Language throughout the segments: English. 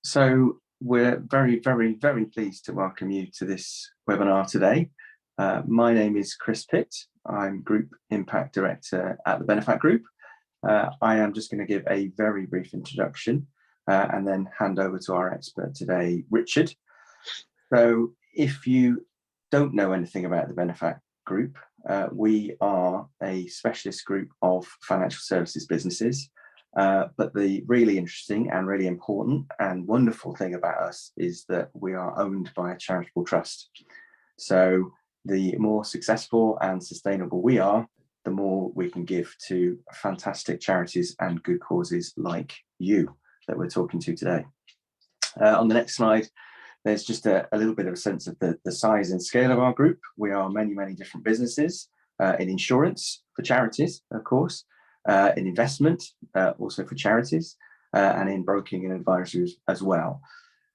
So we're very, very, very pleased to welcome you to this webinar today. My name is Chris Pitt. I'm Group Impact Director at the Benefat Group. I am just going to give a very brief introduction and then hand over to our expert today, Richard. So if you don't know anything about the Benefat Group, we are a specialist group of financial services businesses. But the really interesting and really important and wonderful thing about us is that we are owned by a charitable trust. So the more successful and sustainable we are, the more we can give to fantastic charities and good causes like you that we're talking to today. On the next slide, there's just a little bit of a sense of the size and scale of our group. We are many, many different businesses in insurance for charities, of course, in investment, also for charities, and in broking and advisory as well.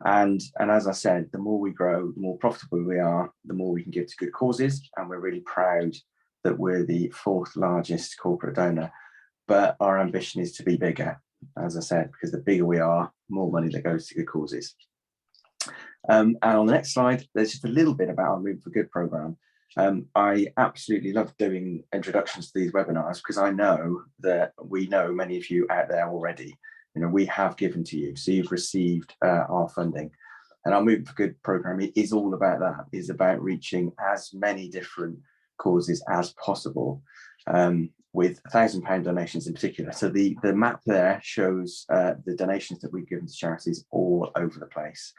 And as I said, the more we grow, the more profitable we are, the more we can give to good causes. And we're really proud that we're the fourth largest corporate donor. But our ambition is to be bigger, as I said, because the bigger we are, more money that goes to good causes. And on the next slide, there's just a little bit about our Room for Good programme. I absolutely love doing introductions to these webinars because I know that we know many of you out there already. You know, we have given to you, so you've received our funding. And our Move for Good programme is all about that, is about reaching as many different causes as possible, with £1,000 donations in particular. So the map there shows the donations that we've given to charities all over the place.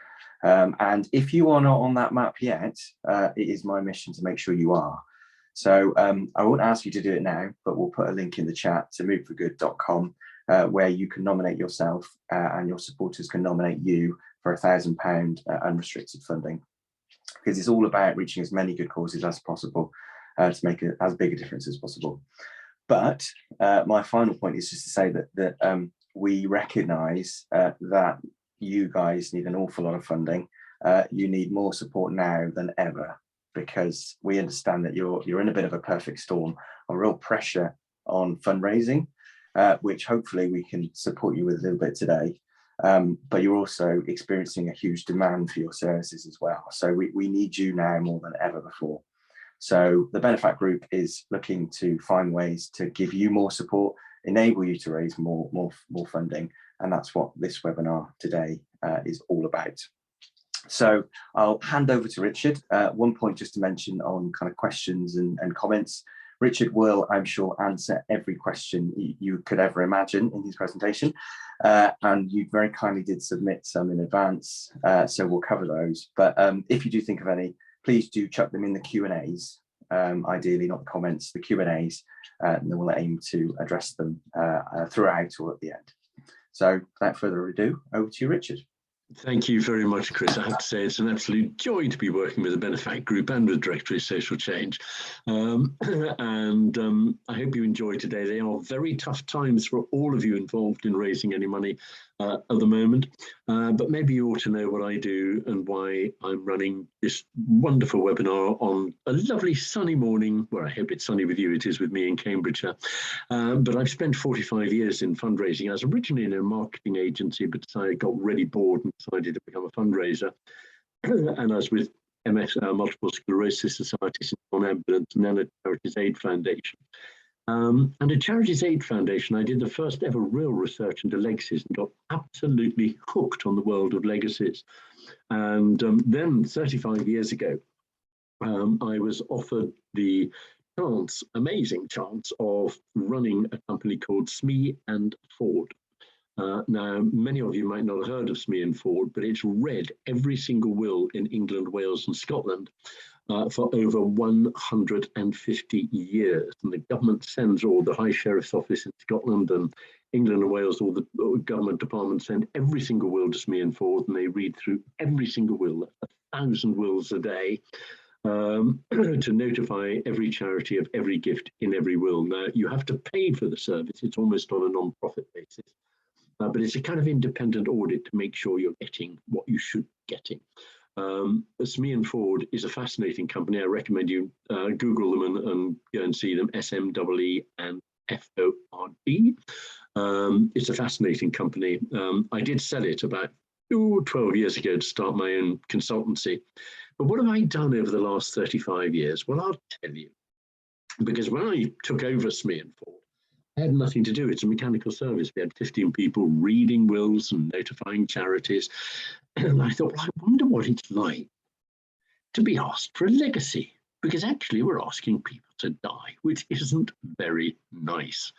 And if you are not on that map yet, it is my mission to make sure you are. So I won't ask you to do it now, but we'll put a link in the chat to moveforgood.com where you can nominate yourself and your supporters can nominate you for £1,000 unrestricted funding, because it's all about reaching as many good causes as possible to make as big a difference as possible. But my final point is just to say that we recognise that you guys need an awful lot of funding. You need more support now than ever, because we understand that you're in a bit of a perfect storm of real pressure on fundraising, which hopefully we can support you with a little bit today. But you're also experiencing a huge demand for your services as well. So we need you now more than ever before. So the Benefat Group is looking to find ways to give you more support, enable you to raise more funding. And that's what this webinar today is all about. So I'll hand over to Richard. One point just to mention on kind of questions and comments. Richard will, I'm sure, answer every question you could ever imagine in his presentation. And you very kindly did submit some in advance, so we'll cover those. But if you do think of any, please do chuck them in the Q&As, ideally not the comments, the Q&As, and then we'll aim to address them throughout or at the end. So without further ado, over to you, Richard. Thank you very much, Chris. I have to say it's an absolute joy to be working with the Benefat Group and with Directory of Social Change. I hope you enjoy today. They are very tough times for all of you involved in raising any money at the moment. But maybe you ought to know what I do and why I'm running this wonderful webinar on a lovely sunny morning, where I hope it's sunny with you. It is with me in Cambridgeshire. But I've spent 45 years in fundraising. I was originally in a marketing agency, but I got really bored and decided to become a fundraiser. And I was with MS, Multiple Sclerosis Society, Non-Ambulance, and then a Charities Aid Foundation. And at Charities Aid Foundation, I did the first ever real research into legacies and got absolutely hooked on the world of legacies. And then 35 years ago, I was offered the chance, amazing chance, of running a company called Smee and Ford. Now, many of you might not have heard of Smee and Ford, but it's read every single will in England, Wales and Scotland for over 150 years. And the government sends, or the High Sheriff's Office in Scotland and England and Wales, all the government departments send every single will to Smee and Ford, and they read through every single will, 1,000 wills a day, to notify every charity of every gift in every will. Now, you have to pay for the service. It's almost on a non-profit basis. But it's a kind of independent audit to make sure you're getting what you should be getting. Smee and Ford is a fascinating company. I recommend you Google them and go and see them, SMEE and FORD. It's a fascinating company. I did sell it about 12 years ago to start my own consultancy. But what have I done over the last 35 years? Well, I'll tell you. Because when I took over Smee and Ford, I had nothing to do. It's a mechanical service. We had 15 people reading wills and notifying charities. And I thought, well, I wonder what it's like to be asked for a legacy. Because actually we're asking people to die, which isn't very nice.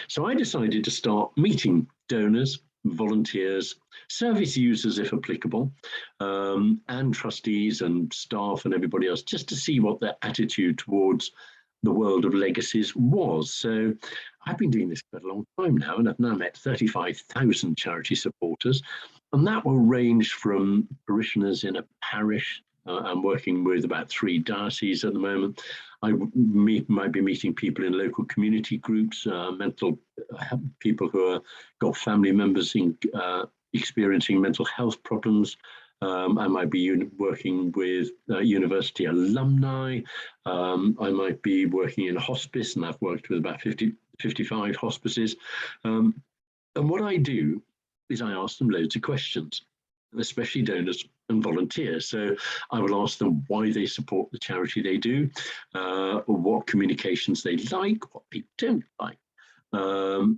So I decided to start meeting donors, volunteers, service users if applicable, and trustees and staff and everybody else, just to see what their attitude towards the world of legacies was. So I've been doing this for a long time now, and I've now met 35,000 charity supporters, and that will range from parishioners in a parish. I'm working with about 3 dioceses at the moment. I might be meeting people in local community groups, people who are got family members experiencing mental health problems. I might be working with university alumni. I might be working in hospice, and I've worked with about 55 hospices. And what I do is I ask them loads of questions, especially donors and volunteers. So I will ask them why they support the charity they do, what communications they like, what they don't like, what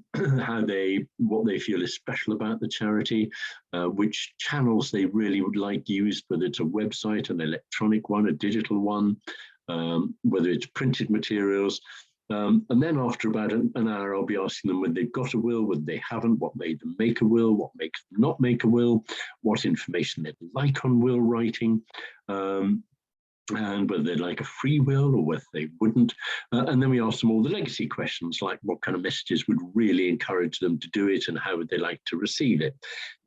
they feel is special about the charity, which channels they really would like used, whether it's a website, an electronic one, a digital one, whether it's printed materials. And then after about an hour, I'll be asking them whether they've got a will, whether they haven't, what made them make a will, what makes them not make a will, what information they'd like on will writing, and whether they'd like a free will or whether they wouldn't. And then we ask them all the legacy questions, like what kind of messages would really encourage them to do it and how would they like to receive it.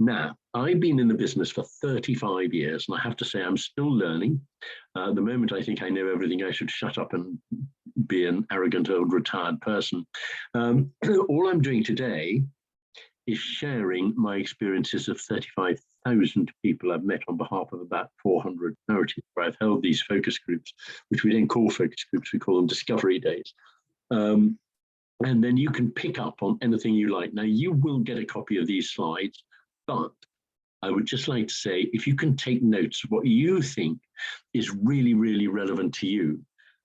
Now, I've been in the business for 35 years, and I have to say I'm still learning. At the moment, I think I know everything. I should shut up and be an arrogant old retired person. All I'm doing today is sharing my experiences of 35,000 people I've met on behalf of about 400 charities, where I've held these focus groups, which we don't call focus groups, we call them discovery days. And then you can pick up on anything you like. Now, you will get a copy of these slides, but I would just like to say, if you can take notes of what you think is really, really relevant to you,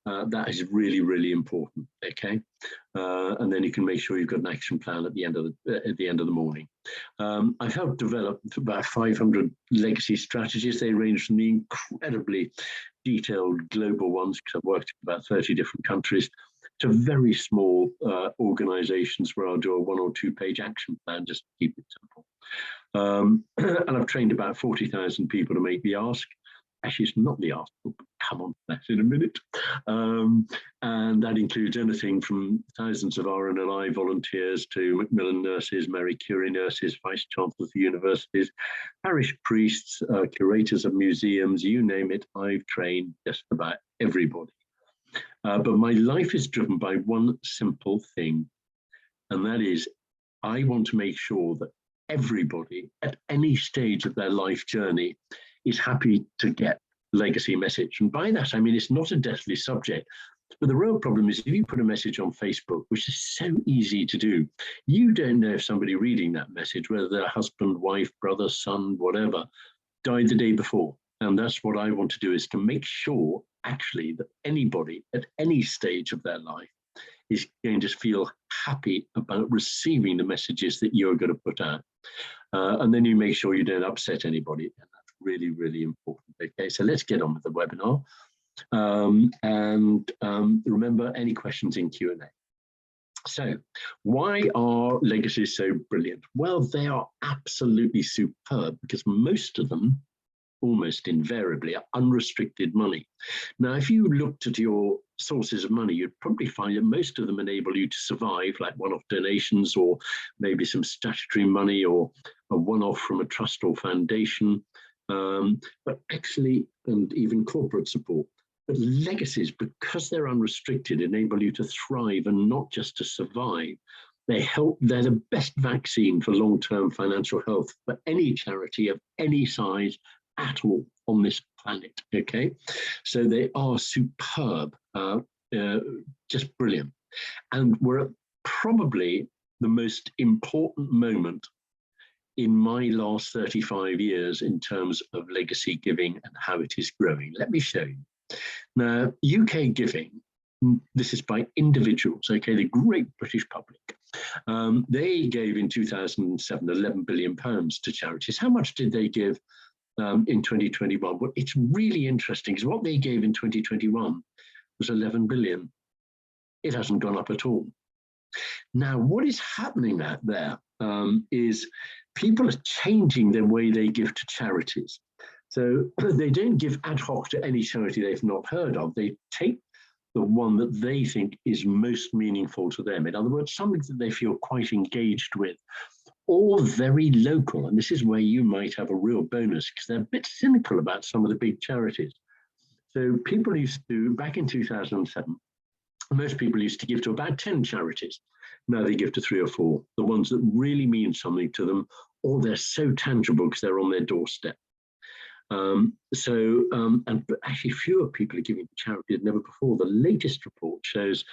that is really, really important. Okay, and then you can make sure you've got an action plan at the end of the morning. I've helped develop about 500 legacy strategies. They range from the incredibly detailed global ones, because I've worked in about 30 different countries, to very small organizations where I'll do a 1 or 2 page action plan just to keep it simple. And I've trained about 40,000 people to make the ask. Actually, it's not the ask, but come on to that in a minute. And that includes anything from thousands of RNLI volunteers to Macmillan nurses, Marie Curie nurses, vice chancellors of universities, parish priests, curators of museums, you name it. I've trained just about everybody. But my life is driven by one simple thing, and that is I want to make sure that everybody at any stage of their life journey is happy to get legacy message. And by that, I mean, it's not a deathly subject, but the real problem is if you put a message on Facebook, which is so easy to do, you don't know if somebody reading that message, whether their husband, wife, brother, son, whatever, died the day before. And that's what I want to do, is to make sure actually that anybody at any stage of their life is going to feel happy about receiving the messages that you're going to put out. And then you make sure you don't upset anybody. And that's really, really important. Okay, so let's get on with the webinar. Remember, any questions in Q&A. So why are legacies so brilliant? Well, they are absolutely superb because most of them, almost invariably, are unrestricted money. Now, if you looked at your sources of money, you'd probably find that most of them enable you to survive, like one-off donations or maybe some statutory money or a one-off from a trust or foundation, but actually, and even corporate support. But legacies, because they're unrestricted, enable you to thrive and not just to survive. They're the best vaccine for long-term financial health for any charity of any size at all on this planet. Okay, so they are superb, just brilliant. And we're at probably the most important moment in my last 35 years in terms of legacy giving and how it is growing. Let me show you. Now, UK giving, this is by individuals, okay, the great British public. They gave in 2007 £11 billion to charities. How much did they give in 2021? Well, it's really interesting because what they gave in 2021 was 11 billion. It hasn't gone up at all. Now, what is happening out there is people are changing their way they give to charities. So they don't give ad hoc to any charity they've not heard of. They take the one that they think is most meaningful to them. In other words, something that they feel quite engaged with, or very local. And this is where you might have a real bonus because they're a bit cynical about some of the big charities. So people used to, back in 2007, most people used to give to about 10 charities. Now they give to 3 or 4, the ones that really mean something to them, or they're so tangible because they're on their doorstep. And actually fewer people are giving to charity than ever before. The latest report shows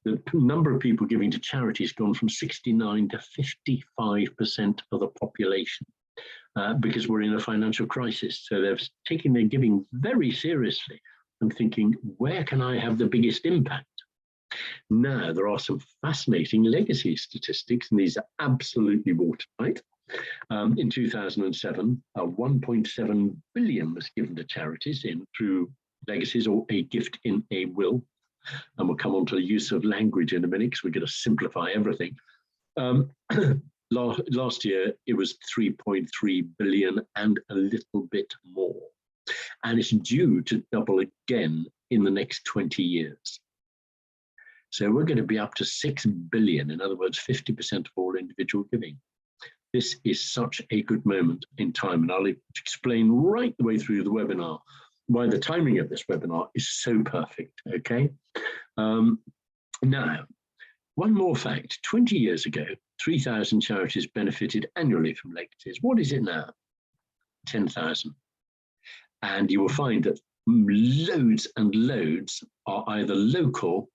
the number of people giving to charities gone from 69 to 55% of the population because we're in a financial crisis. So they're taking their giving very seriously and thinking, where can I have the biggest impact? Now, there are some fascinating legacy statistics, and these are absolutely watertight. In 2007, 1.7 billion was given to charities through legacies or a gift in a will. And we'll come on to the use of language in a minute because we're going to simplify everything. Last year, it was 3.3 billion and a little bit more. And it's due to double again in the next 20 years. So we're going to be up to 6 billion, in other words, 50% of all individual giving. This is such a good moment in time, and I'll explain right the way through the webinar why the timing of this webinar is so perfect, okay? Now, one more fact, 20 years ago, 3,000 charities benefited annually from legacies. What is it now? 10,000. And you will find that loads and loads are either local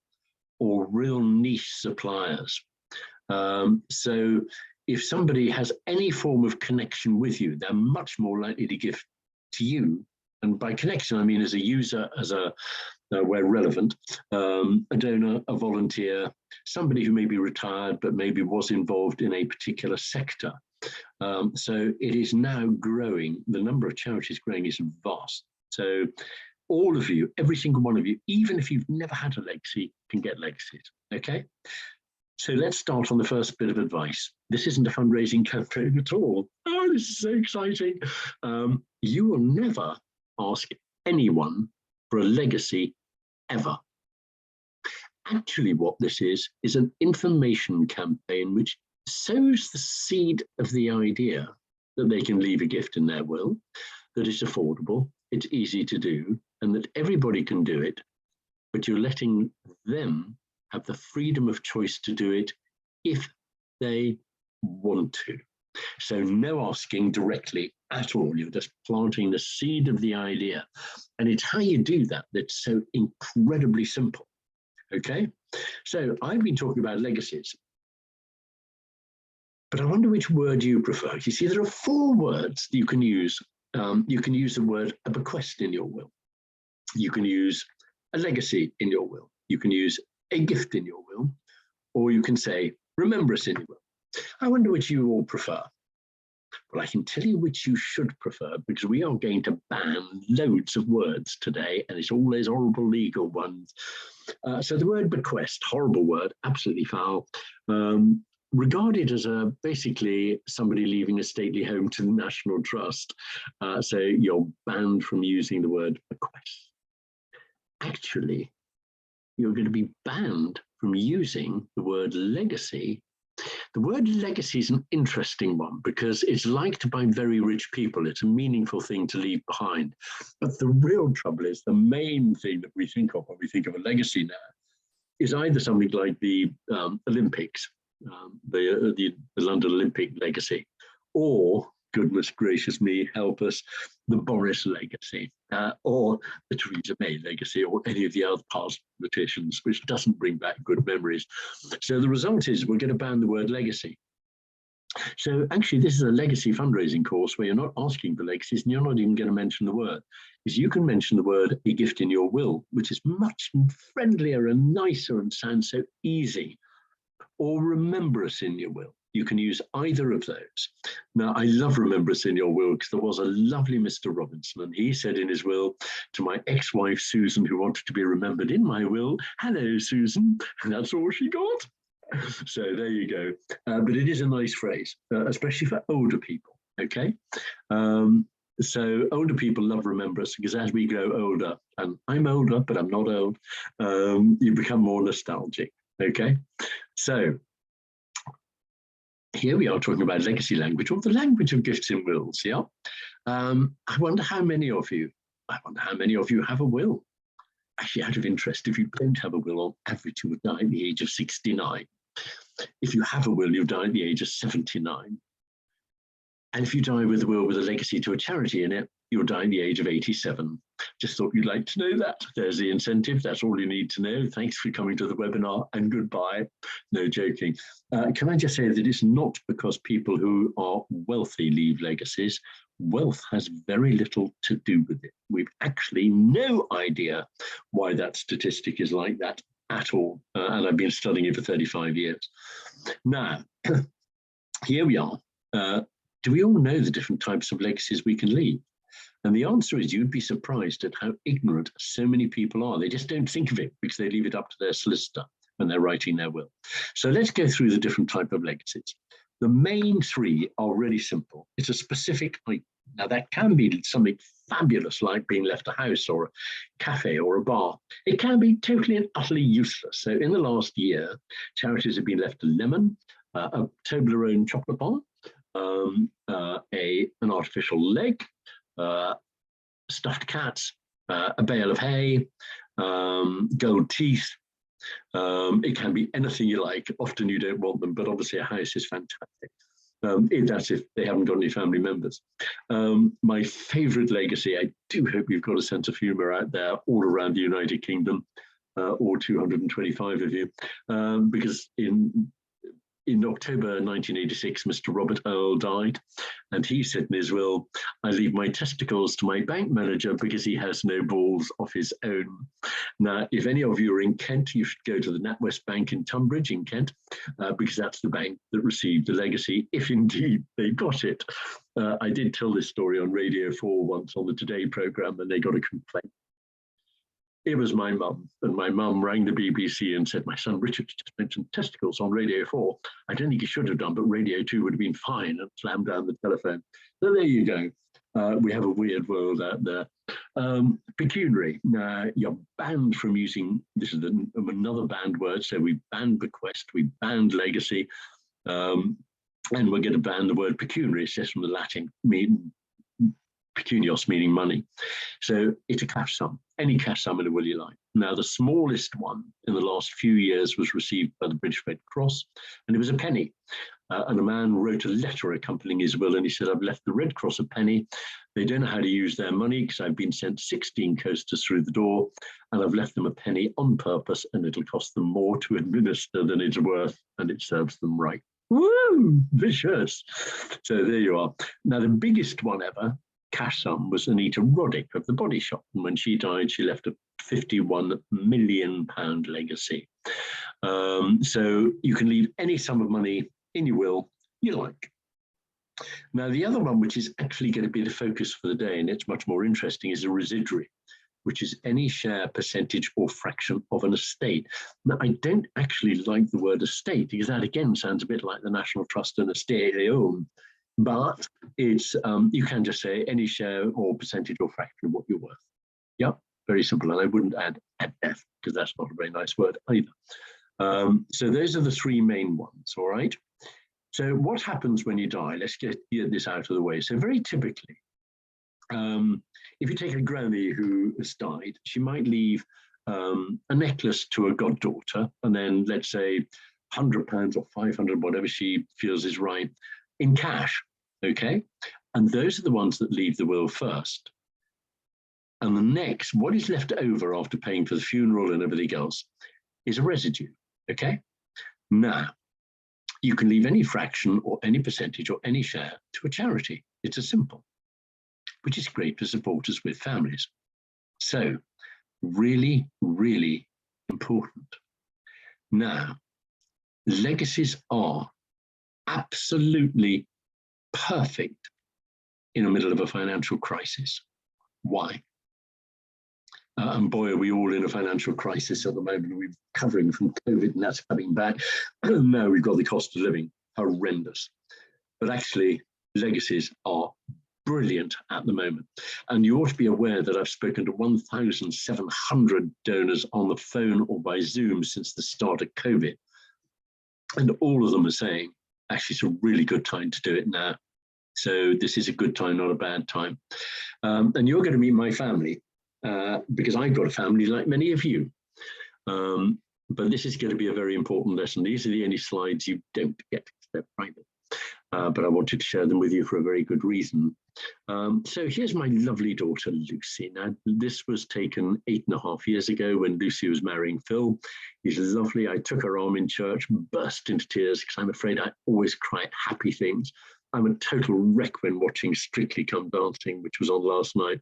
or real niche suppliers. So if somebody has any form of connection with you, they're much more likely to give to you. And by connection, I mean as a user, as a where relevant, a donor, a volunteer, somebody who may be retired, but maybe was involved in a particular sector. So it is now growing. The number of charities growing is vast. So all of you, every single one of you, even if you've never had a legacy, can get legacies, okay? So let's start on the first bit of advice. This isn't a fundraising campaign at all. Oh, this is so exciting. You will never ask anyone for a legacy ever. Actually, what this is an information campaign which sows the seed of the idea that they can leave a gift in their will, that it's affordable, it's easy to do, and that everybody can do it, but you're letting them have the freedom of choice to do it if they want to. So no asking directly at all. You're just planting the seed of the idea. And it's how you do that that's so incredibly simple. Okay? So I've been talking about legacies, but I wonder which word you prefer. You see, there are 4 words you can use. You can use the word a bequest in your will. You can use a legacy in your will. You can use a gift in your will, or you can say remembrance in your will. I wonder which you all prefer. Well, I can tell you which you should prefer, because we are going to ban loads of words today, and it's all those horrible legal ones. So the word bequest, horrible word, absolutely foul, regarded as basically somebody leaving a stately home to the National Trust. So you're banned from using the word bequest. Actually, you're going to be banned from using the word legacy. The word legacy is an interesting one because it's liked by very rich people. It's a meaningful thing to leave behind. But the real trouble is the main thing that we think of when we think of a legacy now is either something like the Olympics, the London Olympic legacy, or, goodness gracious me, help us, the Boris legacy, or the Theresa May legacy, or any of the other past politicians, which doesn't bring back good memories. So the result is we're going to ban the word legacy. So actually, this is a legacy fundraising course where you're not asking for legacies and you're not even going to mention the word. Is you can mention the word a gift in your will, which is much friendlier and nicer and sounds so easy, or remember us in your will. You can use either of those. Now, I love remember us in your will because there was a lovely Mr. Robinson, and he said in his will to my ex-wife, Susan, who wanted to be remembered in my will, hello, Susan, and that's all she got. So there you go. But it is a nice phrase, especially for older people, okay? So older people love remember us because as we grow older, and I'm older, but I'm not old, you become more nostalgic, okay? So here we are talking about legacy language, or the language of gifts and wills, yeah? I wonder how many of you have a will? Actually, out of interest, if you don't have a will, on average, you would die at the age of 69. If you have a will, you die at the age of 79. And if you die with a will with a legacy to a charity in it, you'll die at the age of 87. Just thought you'd like to know that. There's the incentive. That's all you need to know. Thanks for coming to the webinar and goodbye. No joking. Can I just say that it's not because people who are wealthy leave legacies. Wealth has very little to do with it. We've actually no idea why that statistic is like that at all. And I've been studying it for 35 years. Now, here we are. Do we all know the different types of legacies we can leave? And the answer is you'd be surprised at how ignorant so many people are. They just don't think of it because they leave it up to their solicitor when they're writing their will. So let's go through the different type of legacies. The main three are really simple. It's a specific item. Now that can be something fabulous like being left a house or a cafe or a bar. It can be totally and utterly useless. So in the last year, charities have been left a lemon, a Toblerone chocolate bar, an artificial leg, stuffed cats, a bale of hay, gold teeth. It can be anything you like. Often you don't want them, but obviously a house is fantastic. That's if they haven't got any family members. My favorite legacy, I do hope you've got a sense of humor out there all around the United Kingdom, or 225 of you, because in October 1986, Mr. Robert Earl died, and he said in his will, I leave my testicles to my bank manager because he has no balls of his own. Now, if any of you are in Kent, you should go to the NatWest Bank in Tunbridge in Kent, because that's the bank that received the legacy, if indeed they got it. I did tell this story on Radio 4 once on the Today programme, and they got a complaint. It was my mum, and my mum rang the BBC and said, my son Richard just mentioned testicles on Radio 4. I don't think he should have done, but Radio 2 would have been fine, and slammed down the telephone. So there you go. We have a weird world out there. Pecuniary. You're banned from using, this is another banned word, so we banned bequest, we banned legacy, and we're going to ban the word pecuniary. It's just from the Latin, pecunios meaning money. So it's a cash sum, any cash sum in a will you like. Now the smallest one in the last few years was received by the British Red Cross, and it was a penny. And a man wrote a letter accompanying his will, and he said, I've left the Red Cross a penny. They don't know how to use their money because I've been sent 16 coasters through the door, and I've left them a penny on purpose, and it'll cost them more to administer than it's worth, and it serves them right. Woo! Vicious. So there you are. Now the biggest one ever, cash sum, was Anita Roddick of the Body Shop. And when she died, she left a £51 million legacy. So you can leave any sum of money in your will you like. Now, the other one, which is actually going to be the focus for the day, and it's much more interesting, is a residuary, which is any share, percentage, or fraction of an estate. Now, I don't actually like the word estate because that again sounds a bit like the National Trust and estate they own. But it's you can just say any share or percentage or fraction of what you're worth. Yep, very simple. And I wouldn't add at death because that's not a very nice word either. So those are the three main ones, all right? So what happens when you die? Let's get this out of the way. So very typically, if you take a granny who has died, she might leave a necklace to a goddaughter, and then let's say £100 or 500, whatever she feels is right, in cash, okay? And those are the ones that leave the will first. And the next, what is left over after paying for the funeral and everything else, is a residue, okay? Now, You can leave any fraction or any percentage or any share to a charity. It's as simple, which is great for supporters with families. So really, really important. Now, legacies are absolutely perfect in the middle of a financial crisis. Why? And boy, are we all in a financial crisis at the moment. We're recovering from COVID and that's coming back. Now we've got the cost of living, horrendous. But actually, legacies are brilliant at the moment. And you ought to be aware that I've spoken to 1,700 donors on the phone or by Zoom since the start of COVID. And all of them are saying, actually, it's a really good time to do it now. So this is a good time, not a bad time. And you're going to meet my family because I've got a family like many of you. But this is going to be a very important lesson. These are the only slides you don't get because they're private. But I wanted to share them with you for a very good reason. So here's my lovely daughter, Lucy. Now, this was taken 8.5 years ago when Lucy was marrying Phil. He's lovely. I took her arm in church, burst into tears because I'm afraid I always cry at happy things. I'm a total wreck when watching Strictly Come Dancing, which was on last night,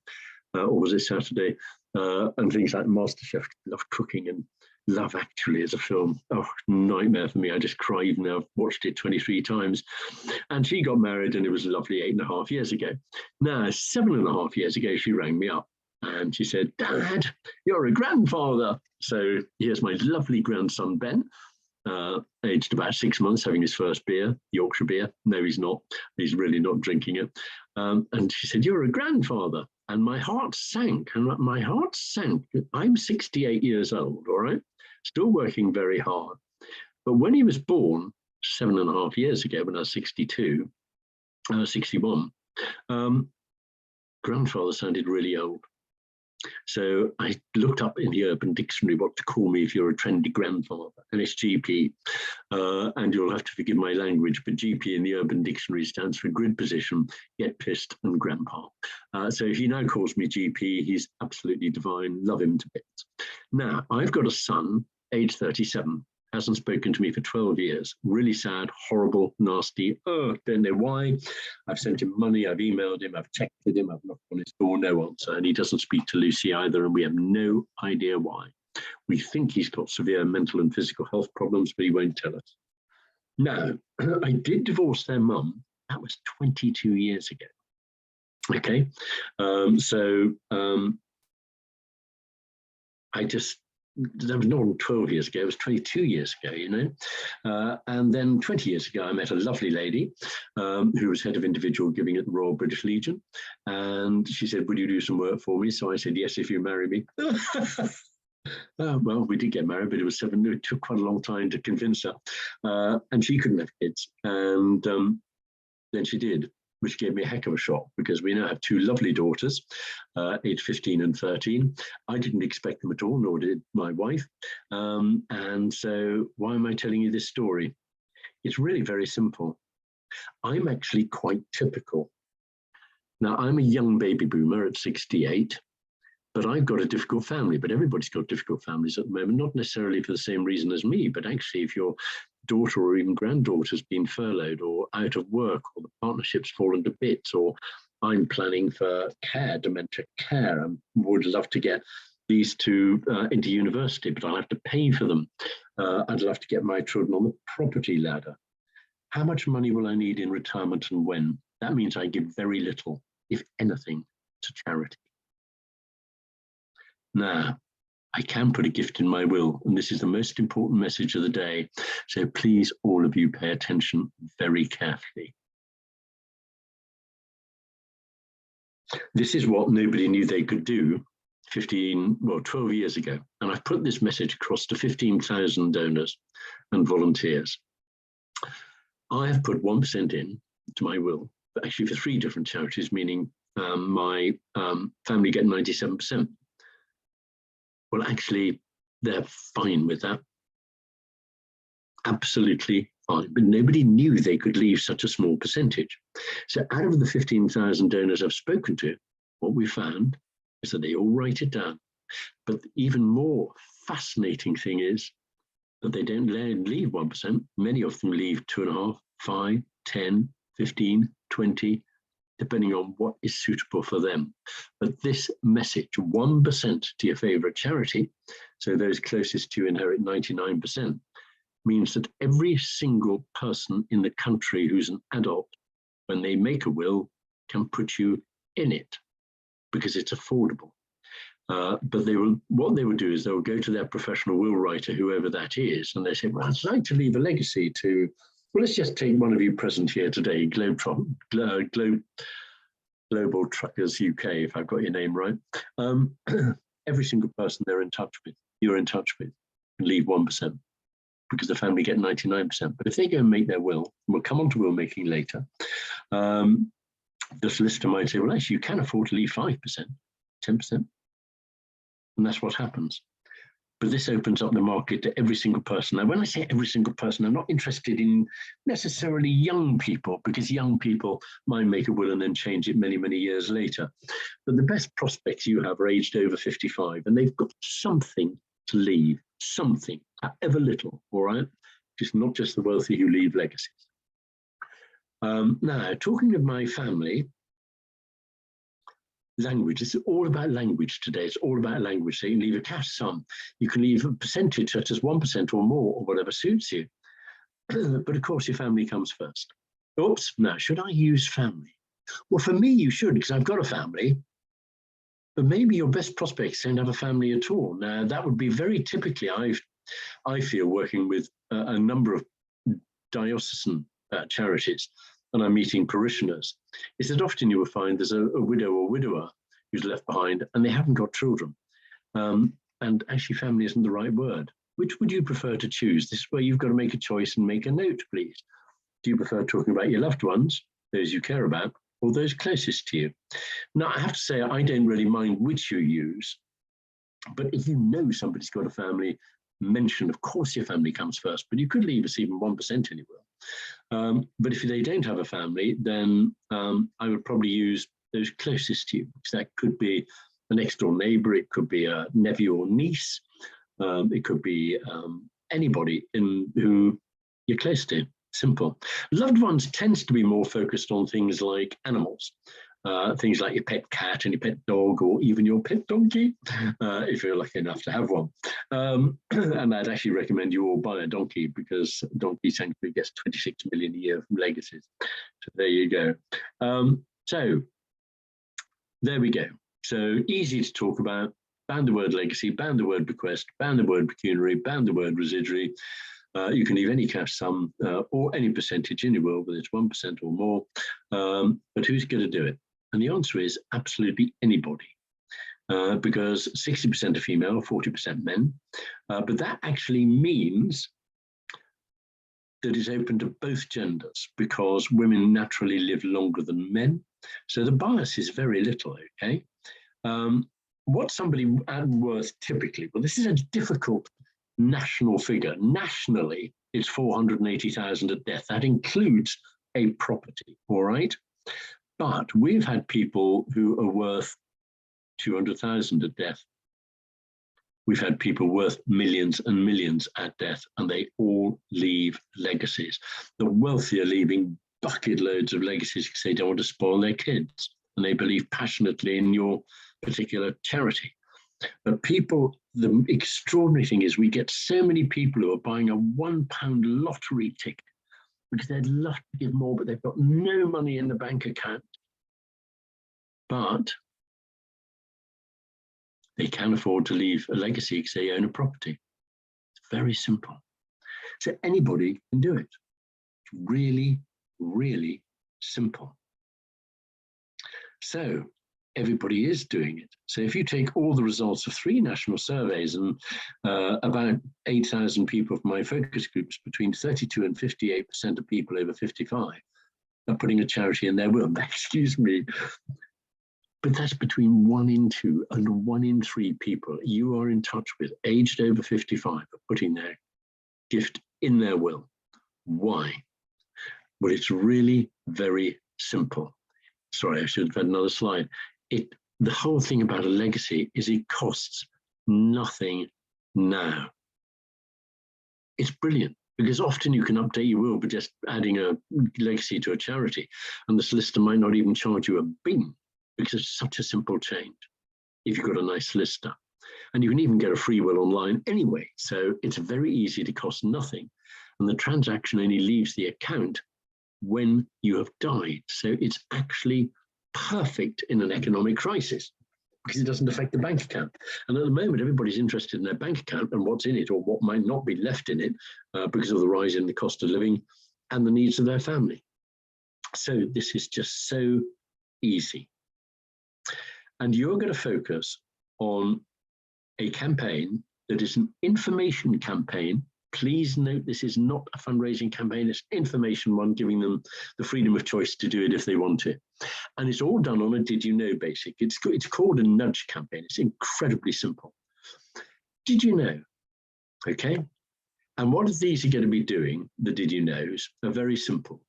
or was it Saturday? And things like MasterChef. Love cooking and Love Actually as a film. Oh, nightmare for me. I just cry even though I've watched it 23 times. And she got married and it was lovely 8.5 years ago. Now, 7.5 years ago, she rang me up and she said, Dad, you're a grandfather. So here's my lovely grandson, Ben, aged about 6 months, having his first beer, Yorkshire beer. No, he's not. He's really not drinking it. And she said, you're a grandfather. And my heart sank. And my heart sank. I'm 68 years old, all right? Still working very hard. But when he was born 7.5 years ago, when I was 61, grandfather sounded really old. So I looked up in the Urban Dictionary what to call me if you're a trendy grandfather, and it's GP. And you'll have to forgive my language, but GP in the Urban Dictionary stands for grid position, get pissed, and grandpa. So he now calls me GP. He's absolutely divine. Love him to bits. Now, I've got a son, age 37. Hasn't spoken to me for 12 years. Really sad, horrible, nasty. Oh, don't know why. I've sent him money, I've emailed him, I've texted him, I've knocked on his door, no answer. And he doesn't speak to Lucy either, and we have no idea why. We think he's got severe mental and physical health problems, but he won't tell us. Now, I did divorce their mum. That was 22 years ago. Okay, that was not 12 years ago, it was 22 years ago, you know. And then 20 years ago, I met a lovely lady who was head of individual giving at the Royal British Legion. And she said, would you do some work for me? So I said, yes, if you marry me. Well, we did get married, but it took quite a long time to convince her. And she couldn't have kids. And then she did, which gave me a heck of a shock because we now have two lovely daughters, aged 15 and 13. I didn't expect them at all, nor did my wife. And so why am I telling you this story? It's really very simple. I'm actually quite typical. Now, I'm a young baby boomer at 68, but I've got a difficult family, but everybody's got difficult families at the moment, not necessarily for the same reason as me, but actually if your daughter or even granddaughter's been furloughed or out of work, or the partnership's fallen to bits, or I'm planning for dementia care, and would love to get these two into university, but I'll have to pay for them. I'd love to get my children on the property ladder. How much money will I need in retirement and when? That means I give very little, if anything, to charity. Now, I can put a gift in my will, and this is the most important message of the day. So please, all of you, pay attention very carefully. This is what nobody knew they could do 12 years ago. And I've put this message across to 15,000 donors and volunteers. I have put 1% in to my will, but actually for 3 different charities, meaning my family get 97%. Well, actually, they're fine with that. Absolutely fine. But nobody knew they could leave such a small percentage. So out of the 15,000 donors I've spoken to, what we found is that they all write it down. But the even more fascinating thing is but they don't leave 1%. Many of them leave 2.5%, 5%, 10%, 15%, 20%, depending on what is suitable for them. But this message, 1% to your favorite charity, so those closest to you inherit 99%, means that every single person in the country who's an adult, when they make a will, can put you in it because it's affordable. But what they will do is they'll go to their professional will writer, whoever that is, and they say, well, I'd like to leave a legacy to, well, let's just take one of you present here today, Global Truckers UK, if I've got your name right. Every single person you're in touch with, can leave 1%, because the family get 99%. But if they go and make their will, and we'll come on to will making later, the solicitor might say, well, actually, you can afford to leave 5%, 10%. And that's what happens. But this opens up the market to every single person. Now, when I say every single person, I'm not interested in necessarily young people, because young people might make a will and then change it many, many years later. But the best prospects you have are aged over 55, and they've got something to leave, something, however little, all right? Just not just the wealthy who leave legacies. Now, talking of my family, language, it's all about language today. It's all about language. So you can leave a cash sum, you can leave a percentage such as 1% or more, or whatever suits you. But of course, your family comes first. Oops, now, should I use family? Well, for me, you should, because I've got a family. But maybe your best prospects don't have a family at all. Now, that would be very typically, I feel, working with a number of diocesan charities, and I'm meeting parishioners, is that often you will find there's a widow or widower who's left behind and they haven't got children. And actually, family isn't the right word. Which would you prefer to choose? This is where you've got to make a choice and make a note, please. Do you prefer talking about your loved ones, those you care about, or those closest to you? Now, I have to say, I don't really mind which you use, but if you know somebody's got a family, mention, of course, your family comes first, but you could leave us even 1% in your will. But if they don't have a family, then I would probably use those closest to you, because that could be a next door neighbor, it could be a nephew or niece, it could be anybody who you're close to. Simple. Loved ones tends to be more focused on things like animals, things like your pet cat and your pet dog, or even your pet donkey, if you're lucky enough to have one. And I'd actually recommend you all buy a donkey, because donkey sanctuary gets 26 million a year from legacies. So there you go. So there we go. So easy to talk about. Ban the word legacy, ban the word bequest, ban the word pecuniary, ban the word residuary. You can leave any cash sum or any percentage in your will, whether it's 1% or more. But who's going to do it? And the answer is absolutely anybody, because 60% are female, 40% men. But that actually means that it's open to both genders, because women naturally live longer than men. So the bias is very little, okay? What's somebody worth typically? Well, this is a difficult national figure. Nationally, it's 480,000 at death. That includes a property, all right? But we've had people who are worth 200,000 at death. We've had people worth millions and millions at death, and they all leave legacies. The wealthy are leaving bucket loads of legacies because they don't want to spoil their kids, and they believe passionately in your particular charity. But people, the extraordinary thing is we get so many people who are buying a £1 lottery ticket because they'd love to give more, but they've got no money in the bank account. But they can afford to leave a legacy because they own a property. It's very simple. So anybody can do it. It's really, really simple. So everybody is doing it. So if you take all the results of 3 national surveys and about 8,000 people from my focus groups, between 32 and 58% of people over 55 are putting a charity in their will. Excuse me. But that's between 1 in 2 and 1 in 3 people you are in touch with, aged over 55, are putting their gift in their will. Why? Well, it's really very simple. Sorry, I should have had another slide. The whole thing about a legacy is it costs nothing now. it's brilliant, because often you can update your will by just adding a legacy to a charity, and the solicitor might not even charge you a bing, because it's such a simple change if you've got a nice solicitor. And you can even get a free will online anyway, so it's very easy to cost nothing, and the transaction only leaves the account when you have died. So it's actually perfect in an economic crisis, because it doesn't affect the bank account. And at the moment, everybody's interested in their bank account and what's in it, or what might not be left in it, because of the rise in the cost of living and the needs of their family. So this is just so easy. And you're going to focus on a campaign that is an information campaign. Please note, this is not a fundraising campaign, it's an information one, giving them the freedom of choice to do it if they want to. And it's all done on a did you know basic. It's called a nudge campaign. It's incredibly simple. Did you know? Okay. And what these are going to be doing, the did you knows, are very simple.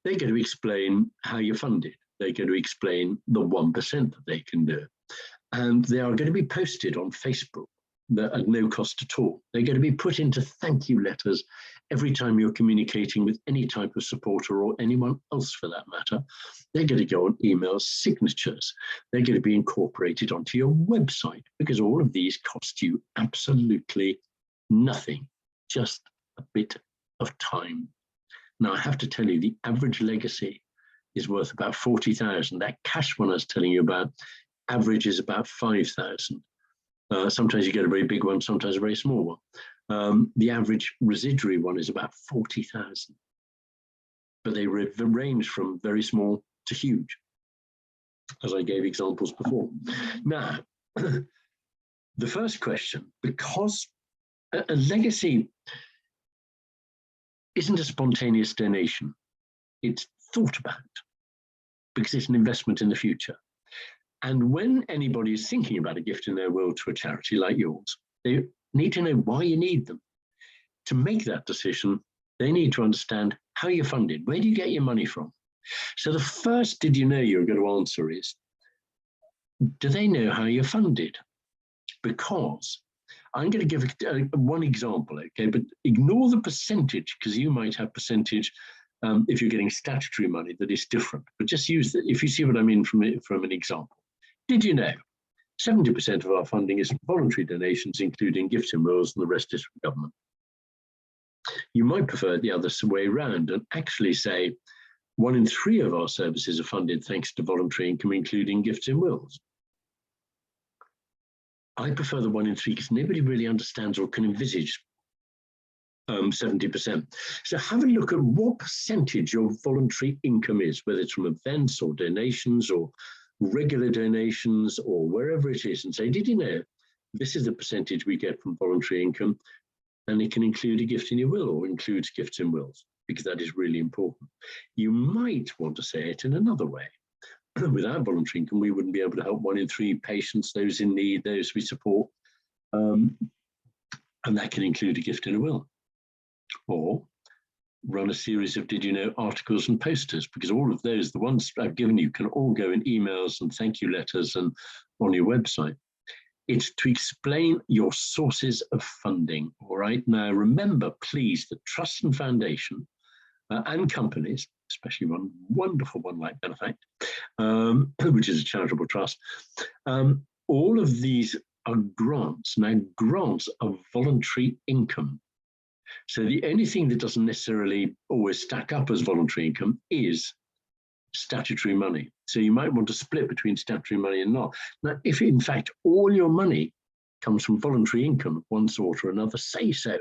They're going to explain how you're funded. They're going to explain the 1% that they can do. And they are going to be posted on Facebook at no cost at all. They're going to be put into thank you letters every time you're communicating with any type of supporter, or anyone else for that matter. They're going to go on email signatures. They're going to be incorporated onto your website, because all of these cost you absolutely nothing, just a bit of time. Now, I have to tell you, the average legacy is worth about 40,000. That cash one I was telling you about, average is about 5,000. Sometimes you get a very big one, sometimes a very small one. The average residuary one is about 40,000. But they range from very small to huge, as I gave examples before. Now, the first question, because a legacy isn't a spontaneous donation, it's thought about, because it's an investment in the future. And when anybody is thinking about a gift in their will to a charity like yours, they need to know why you need them. To make that decision, they need to understand how you're funded. Where do you get your money from? So the first did you know you're going to answer is, do they know how you're funded? Because I'm going to give one example, okay, but ignore the percentage, because you might have percentage if you're getting statutory money that is different. But just use that, if you see what I mean from an example. Did you know 70% of our funding is voluntary donations, including gifts and wills, and the rest is from government? You might prefer the other way around and actually say 1 in 3 of our services are funded thanks to voluntary income, including gifts and wills. I prefer the 1 in 3 because nobody really understands or can envisage 70%. So have a look at what percentage your voluntary income is, whether it's from events or donations or regular donations or wherever it is, and say, did you know this is the percentage we get from voluntary income? And it can include a gift in your will, or includes gifts and wills, because that is really important. You might want to say it in another way. Without voluntary income, we wouldn't be able to help 1 in 3 patients, those in need, those we support. And that can include a gift and a will. Or run a series of did you know articles and posters, because all of those, the ones I've given you, can all go in emails and thank you letters and on your website. It's to explain your sources of funding. All right. Now, remember, please, that trusts and foundation and companies, especially one wonderful one like Benefact, which is a charitable trust, all of these are grants. Now, grants are voluntary income. So the only thing that doesn't necessarily always stack up as voluntary income is statutory money. So you might want to split between statutory money and not. Now, if in fact all your money comes from voluntary income of one sort or another, say so.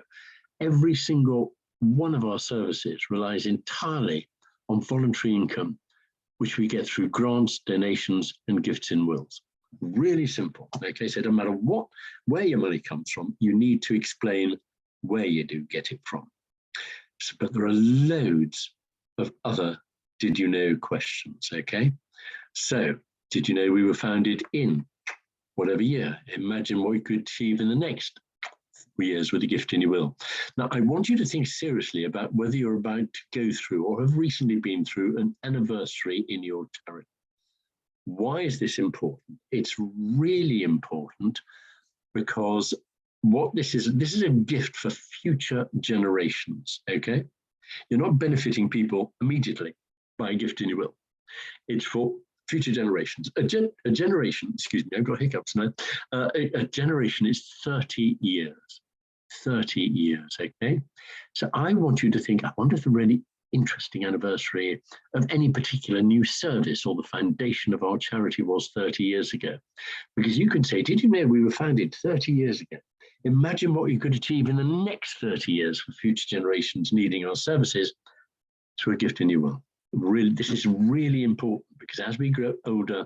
Every single one of our services relies entirely on voluntary income, which we get through grants, donations, and gifts and wills. Really simple. Okay, so it doesn't matter where your money comes from, you need to explain where you do get it from. So, but there are loads of other did you know questions, okay? So, did you know we were founded in whatever year? Imagine what you could achieve in the next 3 years with a gift in your will. Now, I want you to think seriously about whether you're about to go through or have recently been through an anniversary in your charity. Why is this important? It's really important because what this is a gift for future generations, okay? You're not benefiting people immediately by a gift in your will. It's for future generations. A generation, excuse me, I've got hiccups now. A generation is 30 years. 30 years, okay? So I want you to think, I wonder if the really interesting anniversary of any particular new service or the foundation of our charity was 30 years ago. Because you can say, did you know we were founded 30 years ago? Imagine what you could achieve in the next 30 years for future generations needing our services through a gift in your will. Really, this is really important, because as we grow older,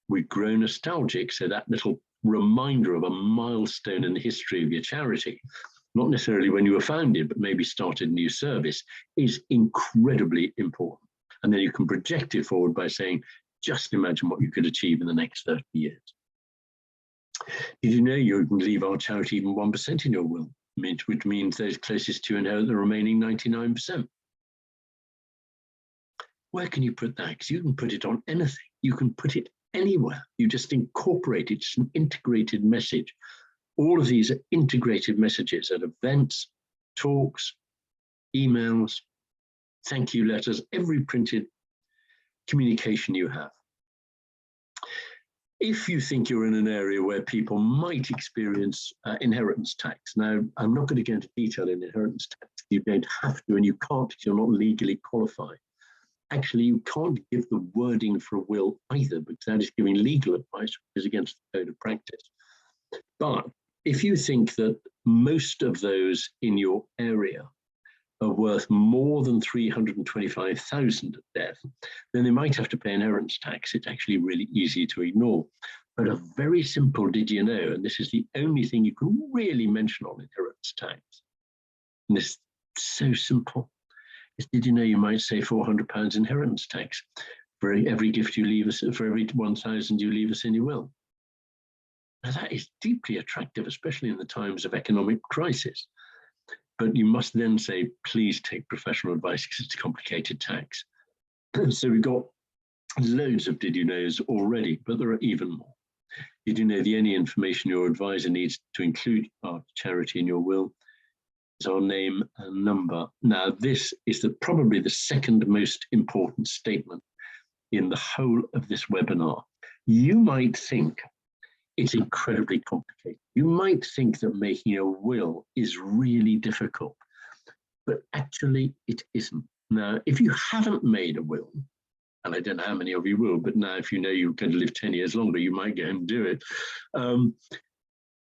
we grow nostalgic. So that little reminder of a milestone in the history of your charity, not necessarily when you were founded, but maybe started a new service, is incredibly important. And then you can project it forward by saying, just imagine what you could achieve in the next 30 years. Did you know you can leave our charity even 1% in your will, which means those closest to you inherit the remaining 99%? Where can you put that? Because you can put it on anything. You can put it anywhere. You just incorporate it. It's an integrated message. All of these are integrated messages at events, talks, emails, thank you letters, every printed communication you have. If you think you're in an area where people might experience inheritance tax, now I'm not going to go into detail in inheritance tax. You don't have to, and you can't if you're not legally qualified. Actually, you can't give the wording for a will either, because that is giving legal advice, which is against the code of practice. But if you think that most of those in your area are worth more than 325,000 at death, then they might have to pay inheritance tax. It's actually really easy to ignore. But a very simple did you know, and this is the only thing you can really mention on inheritance tax, and this is so simple, is did you know you might save £400 inheritance tax for every gift you leave us, for every 1,000 you leave us in your will? Now that is deeply attractive, especially in the times of economic crisis. But you must then say, please take professional advice, because it's complicated tax. So we've got loads of did you knows already, but there are even more. Did you know the only information your advisor needs to include our charity in your will is our name and number? Now, this is probably the second most important statement in the whole of this webinar. You might think it's incredibly complicated. You might think that making a will is really difficult, but actually it isn't. Now, if you haven't made a will, and I don't know how many of you will, but now if you know you're going to live 10 years longer, you might go and do it.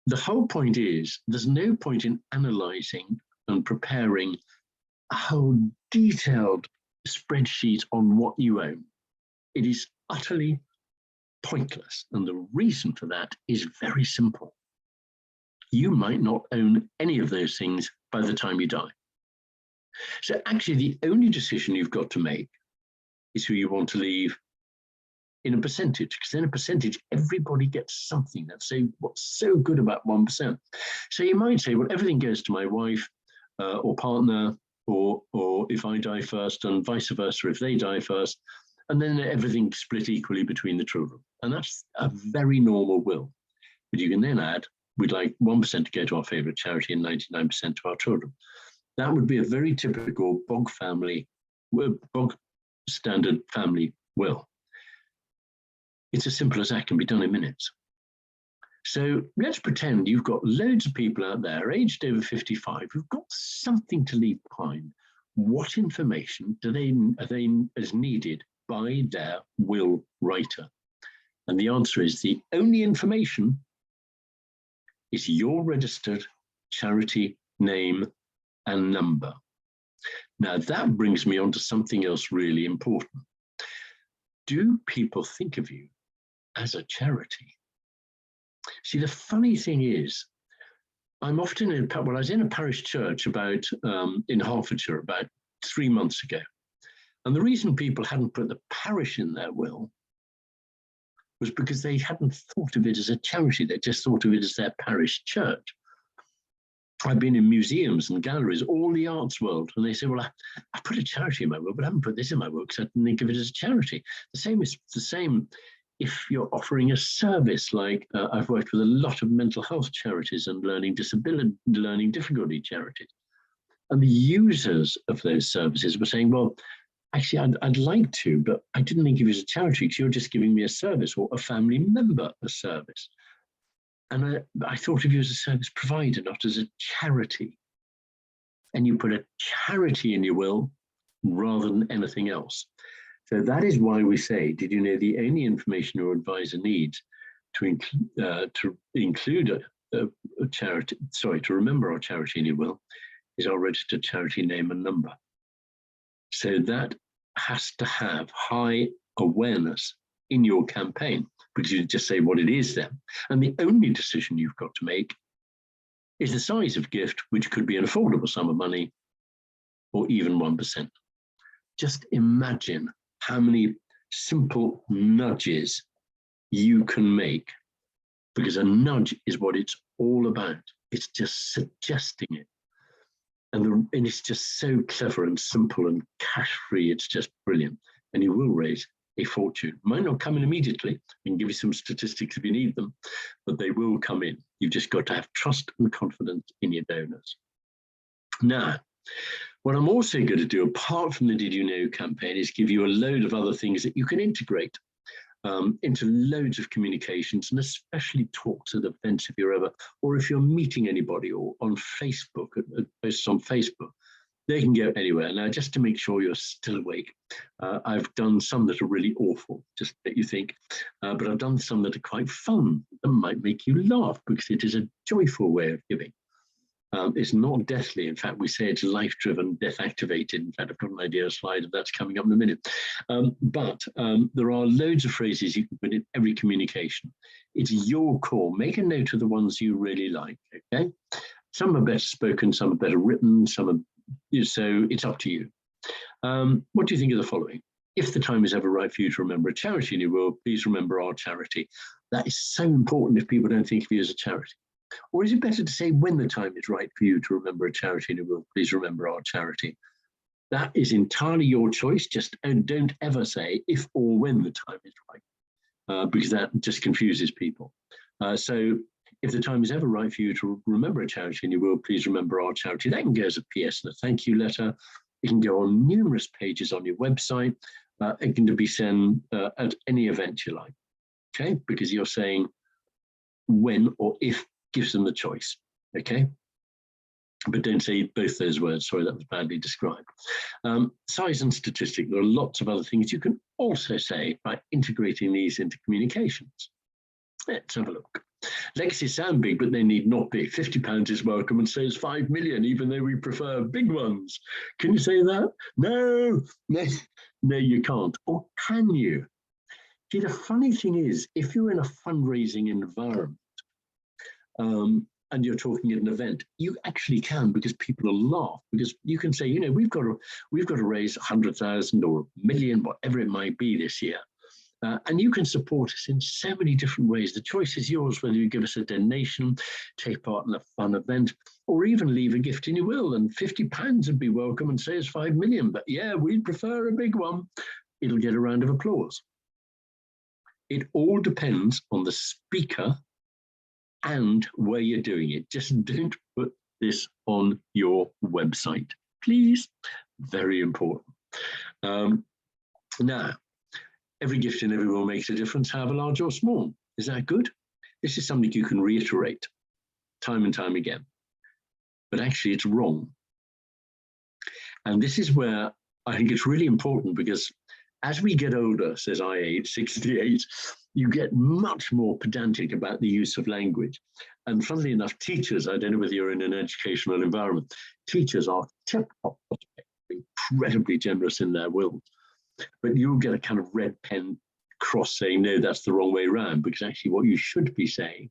The whole point is, there's no point in analysing and preparing a whole detailed spreadsheet on what you own. It is utterly pointless. And the reason for that is very simple. You might not own any of those things by the time you die. So actually, the only decision you've got to make is who you want to leave in a percentage, because in a percentage, everybody gets something. That's what's so good about 1%. So you might say, well, everything goes to my wife or partner, or if I die first, and vice versa if they die first, and then everything split equally between the children. And that's a very normal will. But you can then add, we'd like 1% to go to our favourite charity and 99% to our children. That would be a very typical bog standard family will. It's as simple as that, can be done in minutes. So let's pretend you've got loads of people out there aged over 55 who've got something to leave behind. What information are they as needed by their will writer? And the answer is the only information is your registered charity name and number. Now that brings me on to something else really important. Do people think of you as a charity? See, the funny thing is, I'm often I was in a parish church in Hertfordshire about 3 months ago. And the reason people hadn't put the parish in their will was because they hadn't thought of it as a charity. They just thought of it as their parish church. I've been in museums and galleries, all the arts world, and they say, well, I put a charity in my will, but I haven't put this in my will because I didn't think of it as a charity. The same if you're offering a service, like I've worked with a lot of mental health charities and learning difficulty charities. And the users of those services were saying, well, actually, I'd like to, but I didn't think of you as a charity because you're just giving me a service, or a family member a service. And I thought of you as a service provider, not as a charity. And you put a charity in your will rather than anything else. So that is why we say, did you know the only information your advisor needs to include a charity, to remember our charity in your will, is our registered charity name and number. So that has to have high awareness in your campaign, because you just say what it is then. And the only decision you've got to make is the size of gift, which could be an affordable sum of money or even 1%. Just imagine how many simple nudges you can make, because a nudge is what it's all about. It's just suggesting it. And it's just so clever and simple and cash-free. It's just brilliant. And you will raise a fortune. Might not come in immediately. I can give you some statistics if you need them, but they will come in. You've just got to have trust and confidence in your donors. Now, what I'm also going to do, apart from the Did You Know campaign, is give you a load of other things that you can integrate into loads of communications, and especially talks at events if you're ever, or if you're meeting anybody, or on Facebook, posts on Facebook. They can go anywhere. Now, just to make sure you're still awake, I've done some that are really awful, just that you think, but I've done some that are quite fun, that might make you laugh, because it is a joyful way of giving. It's not deathly. In fact, we say it's life-driven, death-activated. In fact, I've got an idea slide of that's coming up in a minute. But there are loads of phrases you can put in every communication. It's your call. Make a note of the ones you really like, okay? Some are better spoken, some are better written, some are, so it's up to you. What do you think of the following? If the time is ever right for you to remember a charity in your will, please remember our charity. That is so important if people don't think of you as a charity. Or is it better to say, when the time is right for you to remember a charity in your will, please remember our charity? That is entirely your choice. Just don't ever say if or when the time is right, because that just confuses people. So if the time is ever right for you to remember a charity in your will, please remember our charity. That can go as a PS and a thank you letter. It can go on numerous pages on your website. It can be sent at any event you like, okay? Because you're saying when or if gives them the choice, okay? But don't say both those words. Sorry, that was badly described. Size and statistic. There are lots of other things you can also say by integrating these into communications. Let's have a look. Legacies sound big, but they need not be. £50 is welcome and says 5 million, even though we prefer big ones. Can you say that? No, you can't. Or can you? See, the funny thing is, if you're in a fundraising environment, and you're talking at an event, you actually can, because people will laugh, because you can say, you know, we've got to raise 100,000 or 1 million, whatever it might be this year. And you can support us in so many different ways. The choice is yours, whether you give us a donation, take part in a fun event, or even leave a gift in your will. And £50 would be welcome and say it's 5 million, but yeah, we'd prefer a big one. It'll get a round of applause. It all depends on the speaker and where you're doing it. Just don't put this on your website, please. Very important. Now, every gift in every will makes a difference, however large or small. Is that good? This is something you can reiterate time and time again, but actually it's wrong. And this is where I think it's really important, because as we get older, says I, age 68, you get much more pedantic about the use of language. And funnily enough, teachers, I don't know whether you're in an educational environment, teachers are tip-top, incredibly generous in their wills. But you'll get a kind of red pen cross saying, no, that's the wrong way around, because actually what you should be saying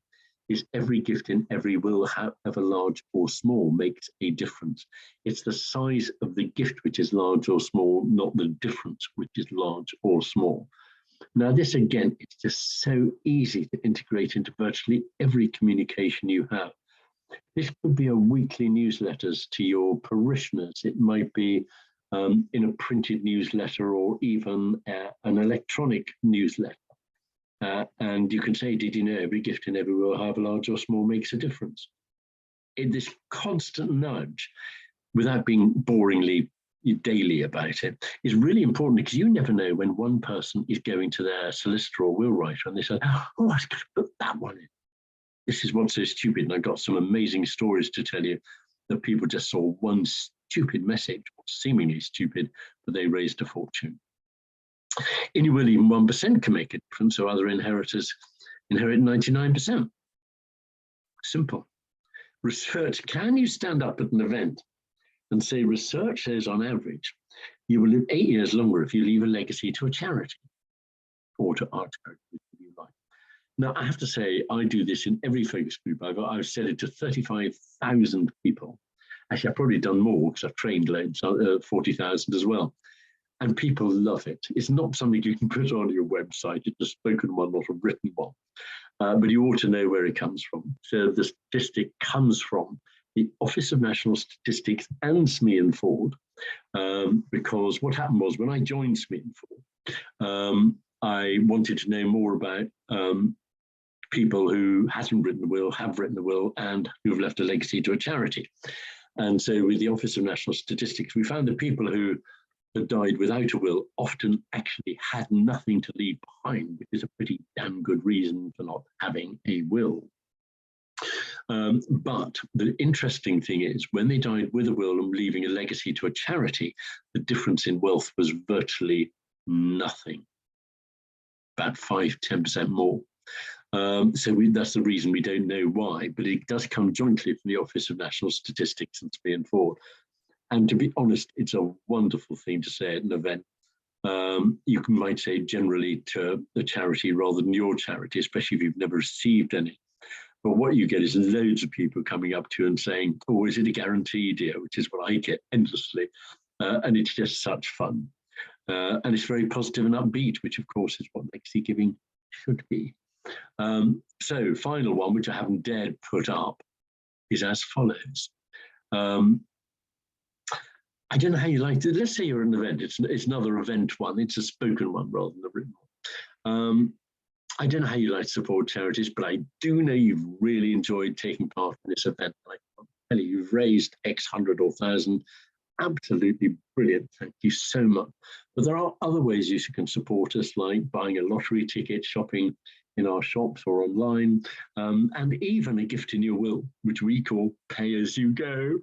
is every gift in every will, however large or small, makes a difference. It's the size of the gift which is large or small, not the difference which is large or small. Now, this again, it's just so easy to integrate into virtually every communication you have. This could be a weekly newsletters to your parishioners. It might be in a printed newsletter, or even an electronic newsletter. And you can say, did you know every gift in every will, however large or small, makes a difference? This constant nudge, without being boringly daily about it, is really important, because you never know when one person is going to their solicitor or will writer and they say, oh, I was going to put that one in. This is what's so stupid. And I've got some amazing stories to tell you that people just saw one stupid message, seemingly stupid, but they raised a fortune. In your will, even 1% can make a difference, so other inheritors inherit 99%. Simple. Research, can you stand up at an event and say, research says on average, you will live 8 years longer if you leave a legacy to a charity or to art charity, if you like. Now, I have to say, I do this in every focus group. I've said it to 35,000 people. Actually, I've probably done more because I've trained loads, 40,000 as well. And people love it. It's not something you can put on your website. It's a spoken one, not a written one. But you ought to know where it comes from. So the statistic comes from the Office of National Statistics and SME and Ford, because what happened was, when I joined SME and Ford, I wanted to know more about people who hasn't written a will, have written a will, and who have left a legacy to a charity. And so with the Office of National Statistics, we found that people who had died without a will often actually had nothing to leave behind, which is a pretty damn good reason for not having a will. But the interesting thing is, when they died with a will and leaving a legacy to a charity, the difference in wealth was virtually nothing, about 5–10% more. So that's the reason we don't know why, but it does come jointly from the Office of National Statistics and SME and Ford. And to be honest, it's a wonderful thing to say at an event. You might say generally to the charity rather than your charity, especially if you've never received any. But what you get is loads of people coming up to you and saying, oh, is it a guarantee, dear? Which is what I get endlessly. And it's just such fun. And it's very positive and upbeat, which of course is what legacy giving should be. So final one, which I haven't dared put up, is as follows. I don't know how you like it. Let's say you're at an event. It's another event one. It's a spoken one rather than a written one. I don't know how you like to support charities, but I do know you've really enjoyed taking part in this event. I can tell you, you've raised X hundred or thousand. Absolutely brilliant. Thank you so much. But there are other ways you can support us, like buying a lottery ticket, shopping in our shops or online, and even a gift in your will, which we call pay as you go.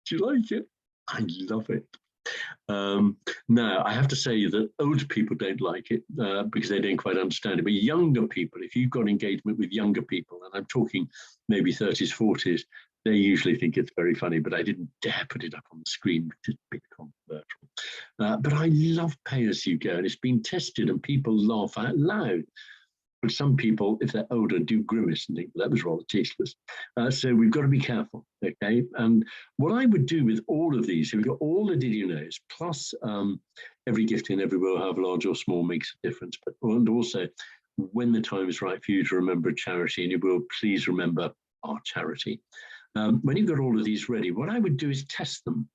Do you like it? I love it. Now, I have to say that older people don't like it because they don't quite understand it. But younger people, if you've got engagement with younger people, and I'm talking maybe 30s, 40s, they usually think it's very funny, but I didn't dare put it up on the screen, which is a bit controversial. But I love pay as you go, and it's been tested and people laugh out loud. But some people, if they're older, do grimace and think, well, that was rather tasteless. So we've got to be careful, okay? And what I would do with all of these, we've got all the did you knows, plus every gift in every will, however large or small, makes a difference. And also, when the time is right for you to remember a charity, and you will, please remember our charity. When you've got all of these ready, what I would do is test them.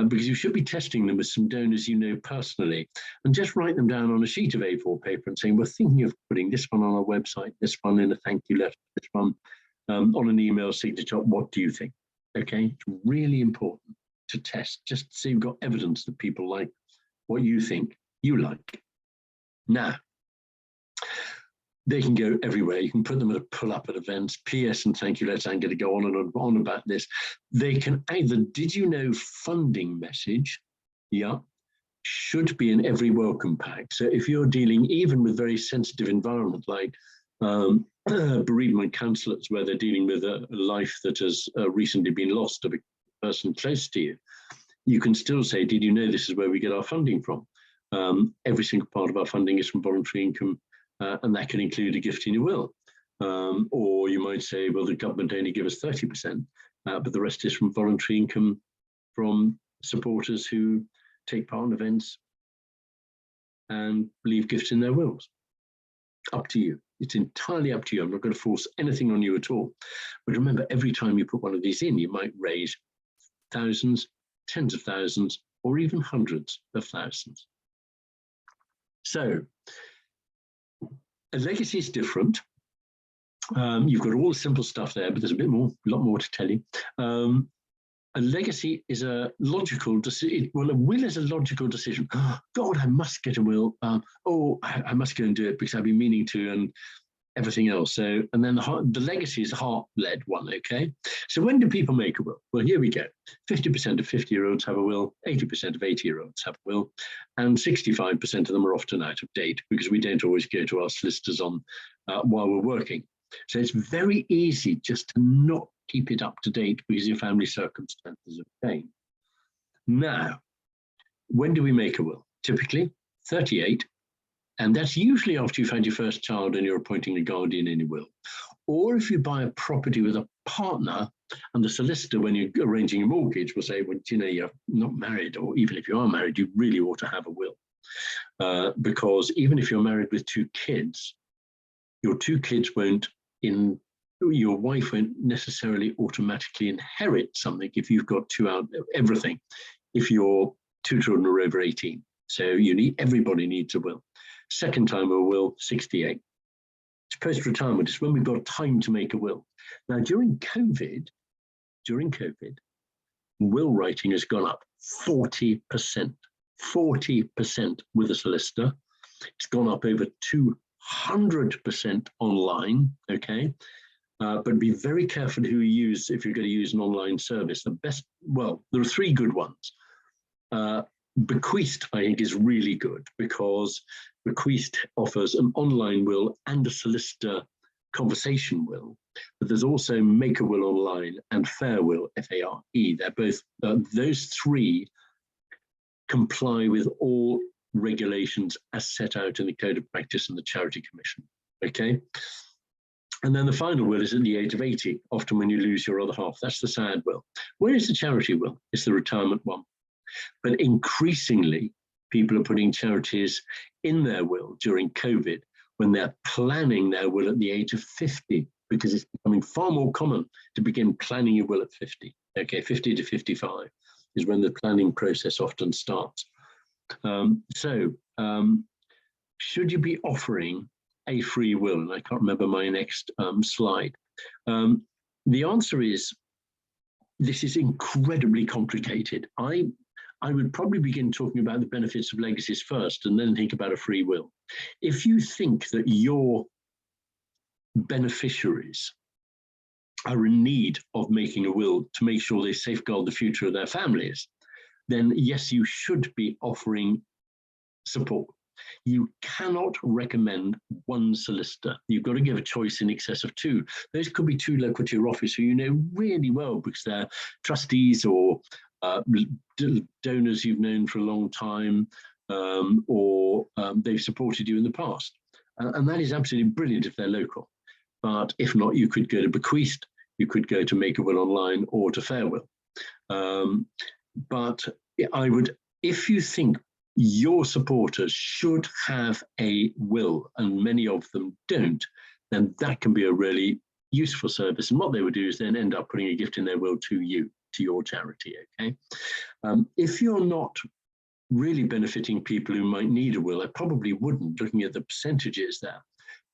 Because you should be testing them with some donors you know personally, and just write them down on a sheet of A4 paper and saying, we're thinking of putting this one on our website, this one in a thank you letter, this one on an email signature. What do you think? Okay, it's really important to test, just so you've got evidence that people like what you think you like. Now, they can go everywhere. You can put them at a pull-up at events, PS and thank you letters. I'm going to go on and on about this. They can either, did you know funding message, yeah, should be in every welcome pack. So if you're dealing even with very sensitive environment like bereavement counsellors, where they're dealing with a life that has recently been lost of a person close to you, you can still say, did you know this is where we get our funding from? Every single part of our funding is from voluntary income, and that can include a gift in your will. Or you might say, well, the government only give us 30%, but the rest is from voluntary income from supporters who take part in events and leave gifts in their wills. Up to you. It's entirely up to you. I'm not going to force anything on you at all. But remember, every time you put one of these in, you might raise thousands, tens of thousands, or even hundreds of thousands. So, A legacy is different. You've got all the simple stuff there, but there's a lot more to tell you. A legacy is a logical decision. Well, a will is a logical decision. Oh, God, I must get a will. I must go and do it because I've been meaning to, and everything else. So, and then the legacy is a heart-led one, okay? So when do people make a will? Well, here we go. 50% of 50-year-olds have a will, 80% of 80-year-olds have a will, and 65% of them are often out of date because we don't always go to our solicitors on while we're working. So it's very easy just to not keep it up to date because your family circumstances have changed. Now, when do we make a will? Typically 38, and that's usually after you've had your first child and you're appointing a guardian in your will. Or if you buy a property with a partner, and the solicitor, when you're arranging a mortgage, will say, well, you know, you're not married, or even if you are married, you really ought to have a will. Because even if you're married with 2 kids, your 2 kids your wife won't necessarily automatically inherit something if you've got everything, if your 2 children are over 18. So everybody needs a will. Second time a will, 68. It's post-retirement. It's when we've got time to make a will. Now, during COVID, will writing has gone up 40%. 40% with a solicitor. It's gone up over 200% online, okay? But be very careful who you use if you're going to use an online service. There are 3 good ones. Bequeathed, I think, is really good because Bequeathed offers an online will and a solicitor conversation will. But there's also Make a Will Online and Fair Will, F-A-R-E. They're both, those 3 comply with all regulations as set out in the Code of Practice and the Charity Commission, okay? And then the final will is at the age of 80, often when you lose your other half. That's the sad will. Where is the charity will? It's the retirement one. But increasingly, people are putting charities in their will during COVID when they're planning their will at the age of 50, because it's becoming far more common to begin planning your will at 50. Okay, 50 to 55 is when the planning process often starts. Should you be offering a free will? And I can't remember my next slide. The answer is, this is incredibly complicated. I would probably begin talking about the benefits of legacies first and then think about a free will. If you think that your beneficiaries are in need of making a will to make sure they safeguard the future of their families, then yes, you should be offering support. You cannot recommend one solicitor. You've got to give a choice in excess of 2. Those could be 2 local to your office who you know really well because they're trustees or donors you've known for a long time, or they've supported you in the past. And that is absolutely brilliant if they're local. But if not, you could go to Bequeathed, you could go to Make a Will Online or to Fair Will. But I would, if you think your supporters should have a will, and many of them don't, then that can be a really useful service. And what they would do is then end up putting a gift in their will to you, to your charity, okay? If you're not really benefiting people who might need a will, I probably wouldn't, looking at the percentages there,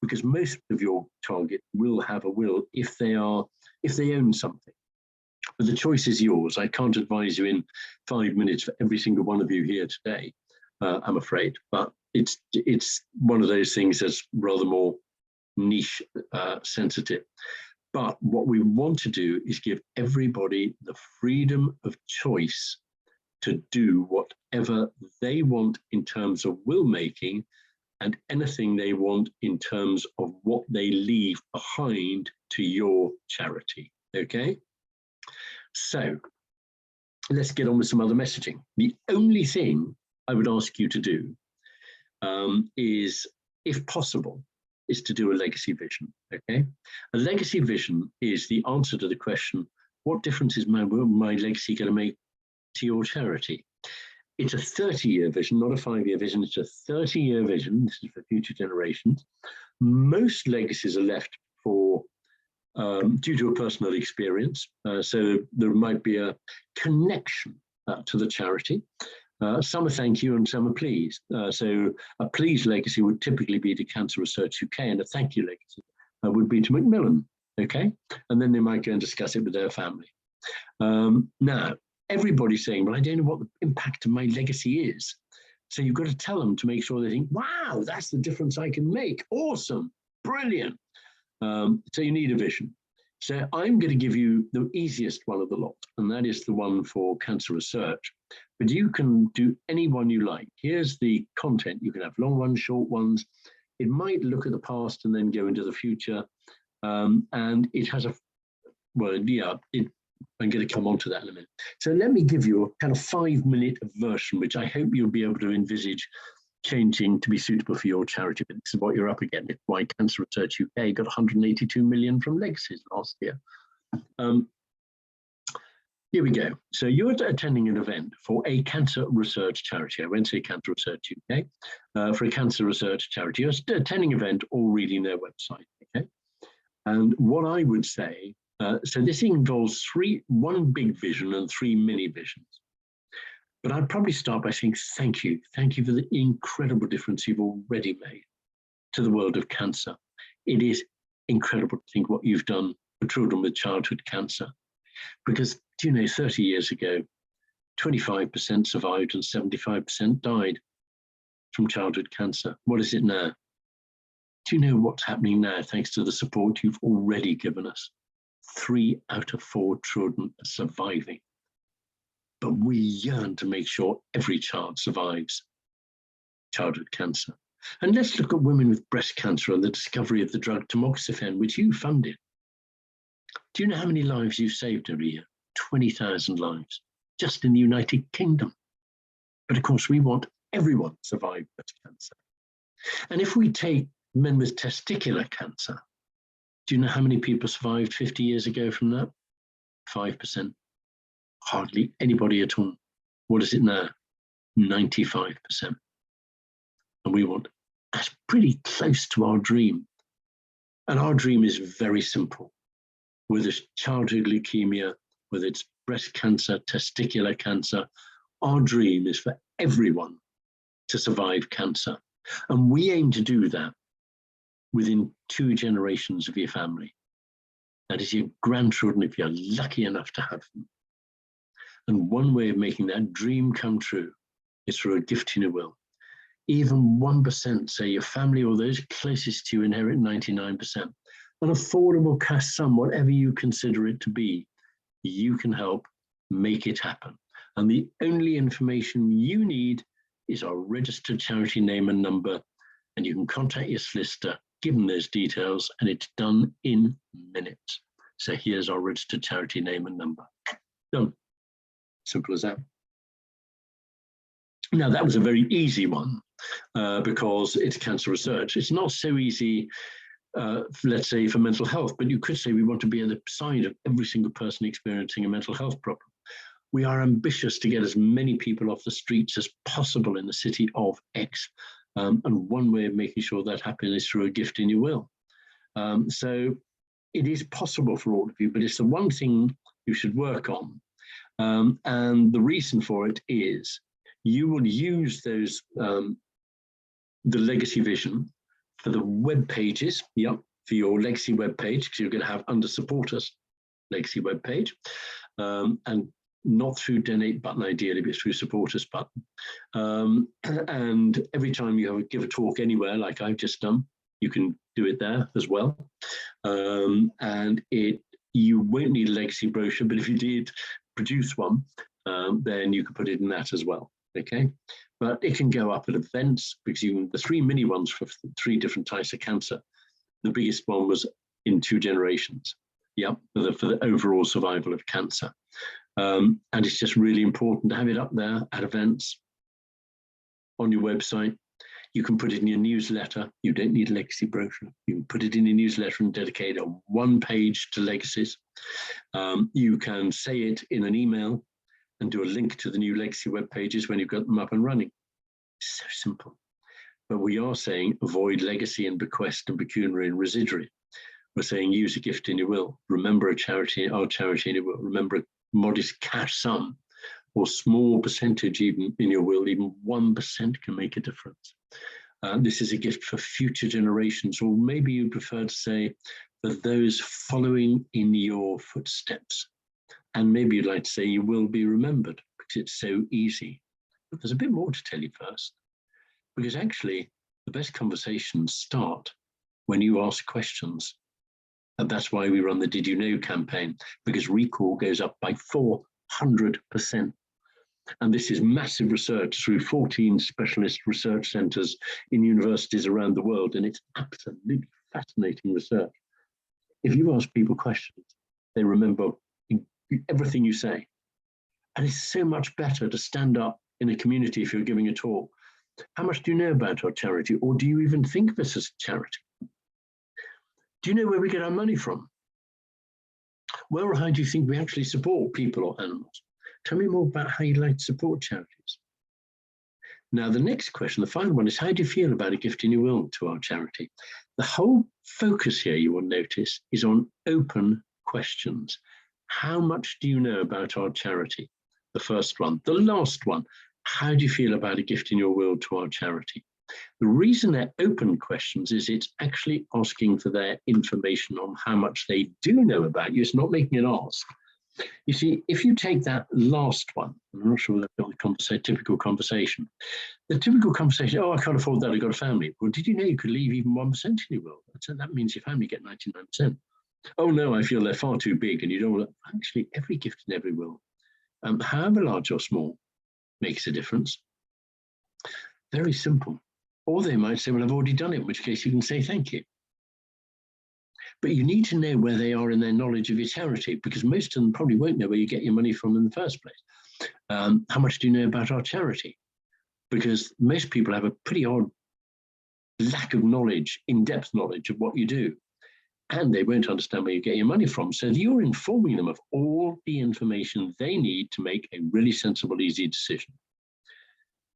because most of your target will have a will if they own something. But the choice is yours. I can't advise you in 5 minutes for every single one of you here today, I'm afraid, but it's one of those things that's rather more niche sensitive. But what we want to do is give everybody the freedom of choice to do whatever they want in terms of will making and anything they want in terms of what they leave behind to your charity, okay? So let's get on with some other messaging. The only thing I would ask you to do is, if possible, is to do a legacy vision, okay? A legacy vision is the answer to the question, what difference is my legacy going to make to your charity? It's a 30-year vision, not a 5-year vision. It's a 30-year vision. This is for future generations. Most legacies are left for due to a personal experience. So there might be a connection to the charity. Some are thank you and some are please. So a please legacy would typically be to Cancer Research UK, and a thank you legacy would be to Macmillan, okay? And then they might go and discuss it with their family. Now, everybody's saying, well, I don't know what the impact of my legacy is. So you've got to tell them to make sure they think, wow, that's the difference I can make. Awesome, brilliant. So you need a vision. So I'm going to give you the easiest one of the lot, and that is the one for Cancer Research. But you can do any one you like. Here's the content. You can have long ones, short ones. It might look at the past and then go into the future. And it has a, well, yeah, I'm going to come on to that in a minute. So let me give you a kind of 5-minute version, which I hope you'll be able to envisage changing to be suitable for your charity. But this is what you're up against. It's why Cancer Research UK got 182 million from legacies last year. Here we go. So you're attending an event for a cancer research charity. I won't say Cancer Research UK, for a cancer research charity. You're attending an event or reading their website, okay? And what I would say, so this involves one big vision and 3 mini visions. But I'd probably start by saying thank you. Thank you for the incredible difference you've already made to the world of cancer. It is incredible to think what you've done for children with childhood cancer. Because, do you know, 30 years ago, 25% survived and 75% died from childhood cancer. What is it now? Do you know what's happening now, thanks to the support you've already given us? 3 out of 4 children are surviving. But we yearn to make sure every child survives childhood cancer. And let's look at women with breast cancer and the discovery of the drug tamoxifen, which you funded. Do you know how many lives you've saved every year? 20,000 lives, just in the United Kingdom. But of course, we want everyone to survive breast cancer. And if we take men with testicular cancer, do you know how many people survived 50 years ago from that? 5%. Hardly anybody at all. What is it now? 95%. And we want, that's pretty close to our dream. And our dream is very simple. Whether it's childhood leukemia, whether it's breast cancer, testicular cancer, our dream is for everyone to survive cancer. And we aim to do that within 2 generations of your family. That is your grandchildren, if you're lucky enough to have them. And one way of making that dream come true is through a gift in your will. Even 1%, say your family or those closest to you inherit 99%. An affordable cash sum, whatever you consider it to be, you can help make it happen. And the only information you need is our registered charity name and number, and you can contact your solicitor, give them those details, and it's done in minutes. So here's our registered charity name and number. Done. Simple as that. Now, that was a very easy one because it's cancer research. It's not so easy, let's say, for mental health, but you could say we want to be at the side of every single person experiencing a mental health problem. We are ambitious to get as many people off the streets as possible in the city of X. And one way of making sure that happens is through a gift in your will. So it is possible for all of you, but it's the one thing you should work on. And the reason for it is you will use those, the legacy vision for the web pages, for your legacy web page, because you're going to have under support us legacy web page, and not through donate button ideally, but through support us button. And every time you give a talk anywhere, like I've just done, you can do it there as well. And you won't need a legacy brochure, but if you did produce one, then you can put it in that as well. Okay, but it can go up at events because the 3 mini ones for 3 different types of cancer. The biggest one was in 2 generations. For the overall survival of cancer. And it's just really important to have it up there at events, on your website. You can put it in your newsletter. You don't need a legacy brochure. You can put it in your newsletter and dedicate a 1 page to legacies. You can say it in an email and do a link to the new legacy web pages when you've got them up and running. It's so simple. But we are saying avoid legacy and bequest and pecuniary and residuary. We're saying use a gift in your will. Remember our charity in your will. Remember a modest cash sum or small percentage even in your will, even 1% can make a difference. This is a gift for future generations, or maybe you prefer to say for those following in your footsteps. And maybe you'd like to say you will be remembered because it's so easy. But there's a bit more to tell you first, because actually the best conversations start when you ask questions. And that's why we run the Did You Know campaign, because recall goes up by 400%. And this is massive research through 14 specialist research centres in universities around the world. And it's absolutely fascinating research. If you ask people questions, they remember everything you say. And it's so much better to stand up in a community if you're giving a talk. How much do you know about our charity? Or do you even think of us as a charity? Do you know where we get our money from? Where or how do you think we actually support people or animals? Tell me more about how you'd like to support charities. Now, the next question, the final one, is how do you feel about a gift in your will to our charity? The whole focus here, you will notice, is on open questions. How much do you know about our charity? The first one. The last one, how do you feel about a gift in your will to our charity? The reason they're open questions is it's actually asking for their information on how much they do know about you. It's not making an ask. You see, if you take that last one, I'm not sure that's a typical conversation. The typical conversation, oh, I can't afford that, I've got a family. Well, did you know you could leave even 1% in your will? So that means your family get 99%. Oh no, I feel they're far too big and you don't want to. Actually, every gift in every will, however large or small, makes a difference. Very simple. Or they might say, well, I've already done it, in which case you can say thank you. But you need to know where they are in their knowledge of your charity, because most of them probably won't know where you get your money from in the first place. How much do you know about our charity? Because most people have a pretty odd lack of knowledge, in-depth knowledge of what you do. And they won't understand where you get your money from. So you're informing them of all the information they need to make a really sensible, easy decision.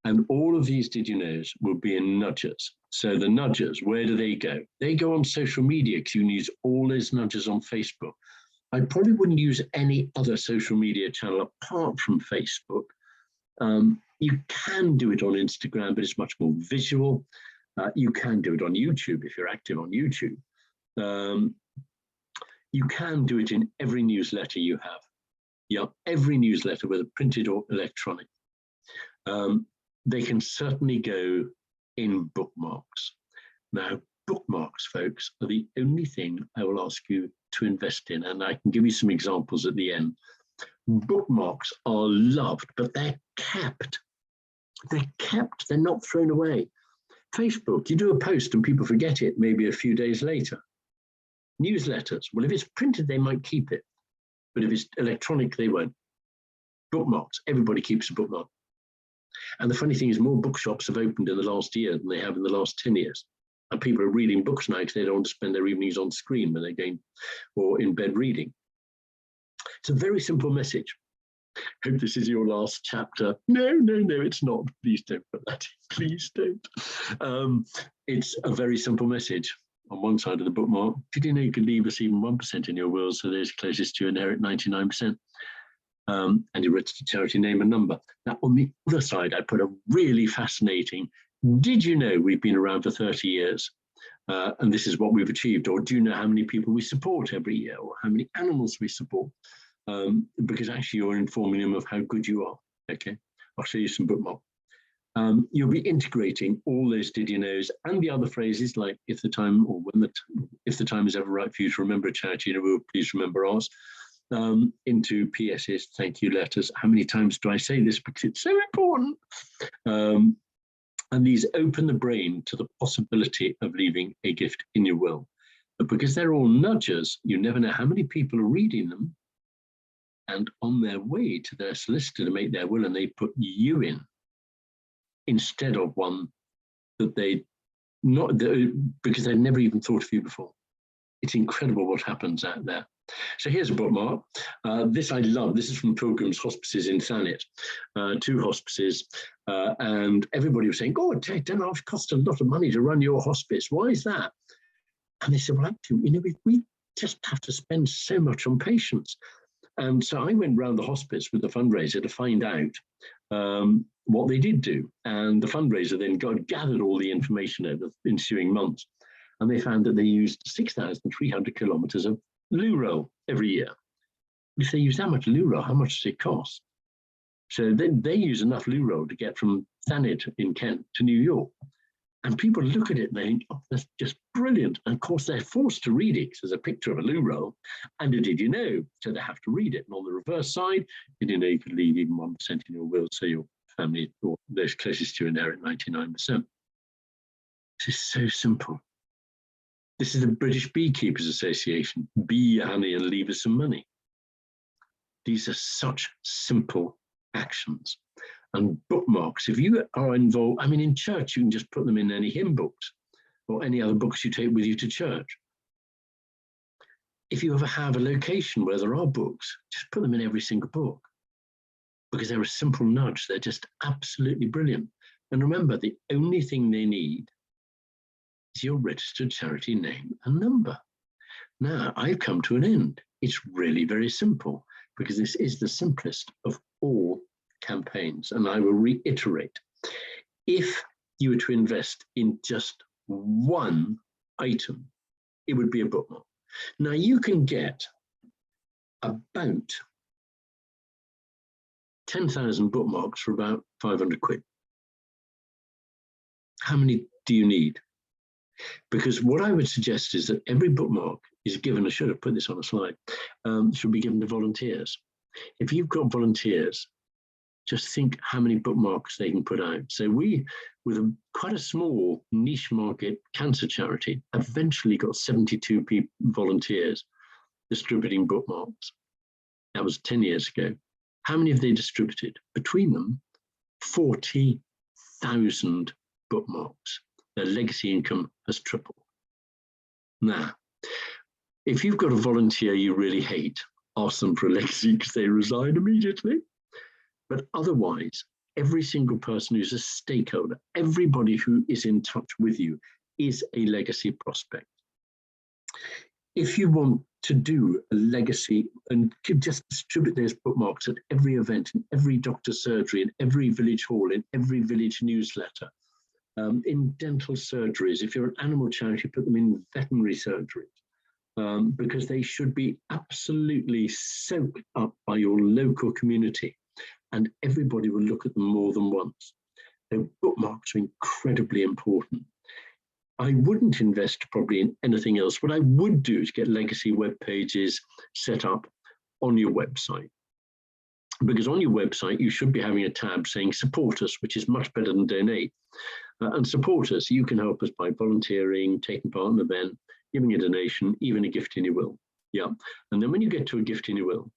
And all of these did you knows will be in nudges. So the nudges, where do they go? They go on social media, because you can use all those nudges on Facebook. I probably wouldn't use any other social media channel apart from Facebook. You can do it on Instagram, but it's much more visual. You can do it on YouTube if you're active on YouTube. You can do it in every newsletter you have. Yeah, every newsletter, whether printed or electronic. They can certainly go in bookmarks. Now, bookmarks, folks, are the only thing I will ask you to invest in, and I can give you some examples at the end. Bookmarks are loved, but they're kept. They're kept, they're not thrown away. Facebook, you do a post and people forget it maybe a few days later. Newsletters, well, if it's printed, they might keep it, but if it's electronic, they won't. Bookmarks, everybody keeps a bookmark. And the funny thing is, more bookshops have opened in the last year than they have in the last 10 years. And people are reading books now because they don't want to spend their evenings on screen when they're going or in bed reading. It's a very simple message. Hope this is your last chapter. No, it's not. Please don't put that in. Please don't. It's a very simple message. On one side of the bookmark, did you know you could leave us even 1% in your will, so those closest to you inherit 99%? And your registered charity name and number. Now, on the other side, I put a really fascinating, did you know we've been around for 30 years? And this is what we've achieved. Or do you know how many people we support every year, or how many animals we support? Because actually you're informing them of how good you are. Okay, I'll show you some bookmark. You'll be integrating all those did you knows and the other phrases like if the time or if the time is ever right for you to remember a charity, you know, please remember ours. Into PSs, thank you letters. How many times do I say this? Because it's so important. And these open the brain to the possibility of leaving a gift in your will. But because they're all nudges, you never know how many people are reading them and on their way to their solicitor to make their will, and they put you in instead of one that they not, because they'd never even thought of you before. It's incredible what happens out there. So here's a bookmark. This I love. This is from Pilgrim's Hospices in Thanet, 2 hospices. And everybody was saying, God, it costs a lot of money to run your hospice. Why is that? And they said, well, actually, you know, we just have to spend so much on patients. And so I went round the hospice with the fundraiser to find out what they did do. And the fundraiser then gathered all the information over the ensuing months. And they found that they used 6,300 kilometers of loo roll every year. If they use that much loo roll, how much does it cost? So they use enough loo roll to get from Thanet in Kent to New York. And people look at it and they think, oh, that's just brilliant. And of course, they're forced to read it because there's a picture of a loo roll. And did you know? So they have to read it. And on the reverse side, did you know you could leave even 1% in your will so your family or those closest to you inherit 99%. This is so simple. This is the British Beekeepers Association. Bee your honey and leave us some money. These are such simple actions. And bookmarks, if you are involved, I mean, in church, you can just put them in any hymn books or any other books you take with you to church. If you ever have a location where there are books, just put them in every single book because they're a simple nudge. They're just absolutely brilliant. And remember, the only thing they need is your registered charity name and number. Now, I've come to an end. It's really very simple because this is the simplest of all campaigns. And I will reiterate, if you were to invest in just one item, it would be a bookmark. Now you can get about 10,000 bookmarks for about 500 quid. How many do you need? Because what I would suggest is that every bookmark is given, I should have put this on a slide, should be given to volunteers. If you've got volunteers, just think how many bookmarks they can put out. So we, with quite a small niche market cancer charity, eventually got 72 volunteers distributing bookmarks. That was 10 years ago. How many have they distributed? Between them, 40,000 bookmarks. Their legacy income has tripled. Now, if you've got a volunteer you really hate, ask them for a legacy because they resign immediately. But otherwise, every single person who's a stakeholder, everybody who is in touch with you is a legacy prospect. If you want to do a legacy and just distribute those bookmarks at every event, in every doctor's surgery, in every village hall, in every village newsletter, in dental surgeries, if you're an animal charity, put them in veterinary surgeries, because they should be absolutely soaked up by your local community. And everybody will look at them more than once. So bookmarks are incredibly important. I wouldn't invest probably in anything else. What I would do is get legacy web pages set up on your website. Because on your website, you should be having a tab saying support us, which is much better than donate. And support us, you can help us by volunteering, taking part in an event, giving a donation, even a gift in your will. Yeah. And then when you get to a gift in your will,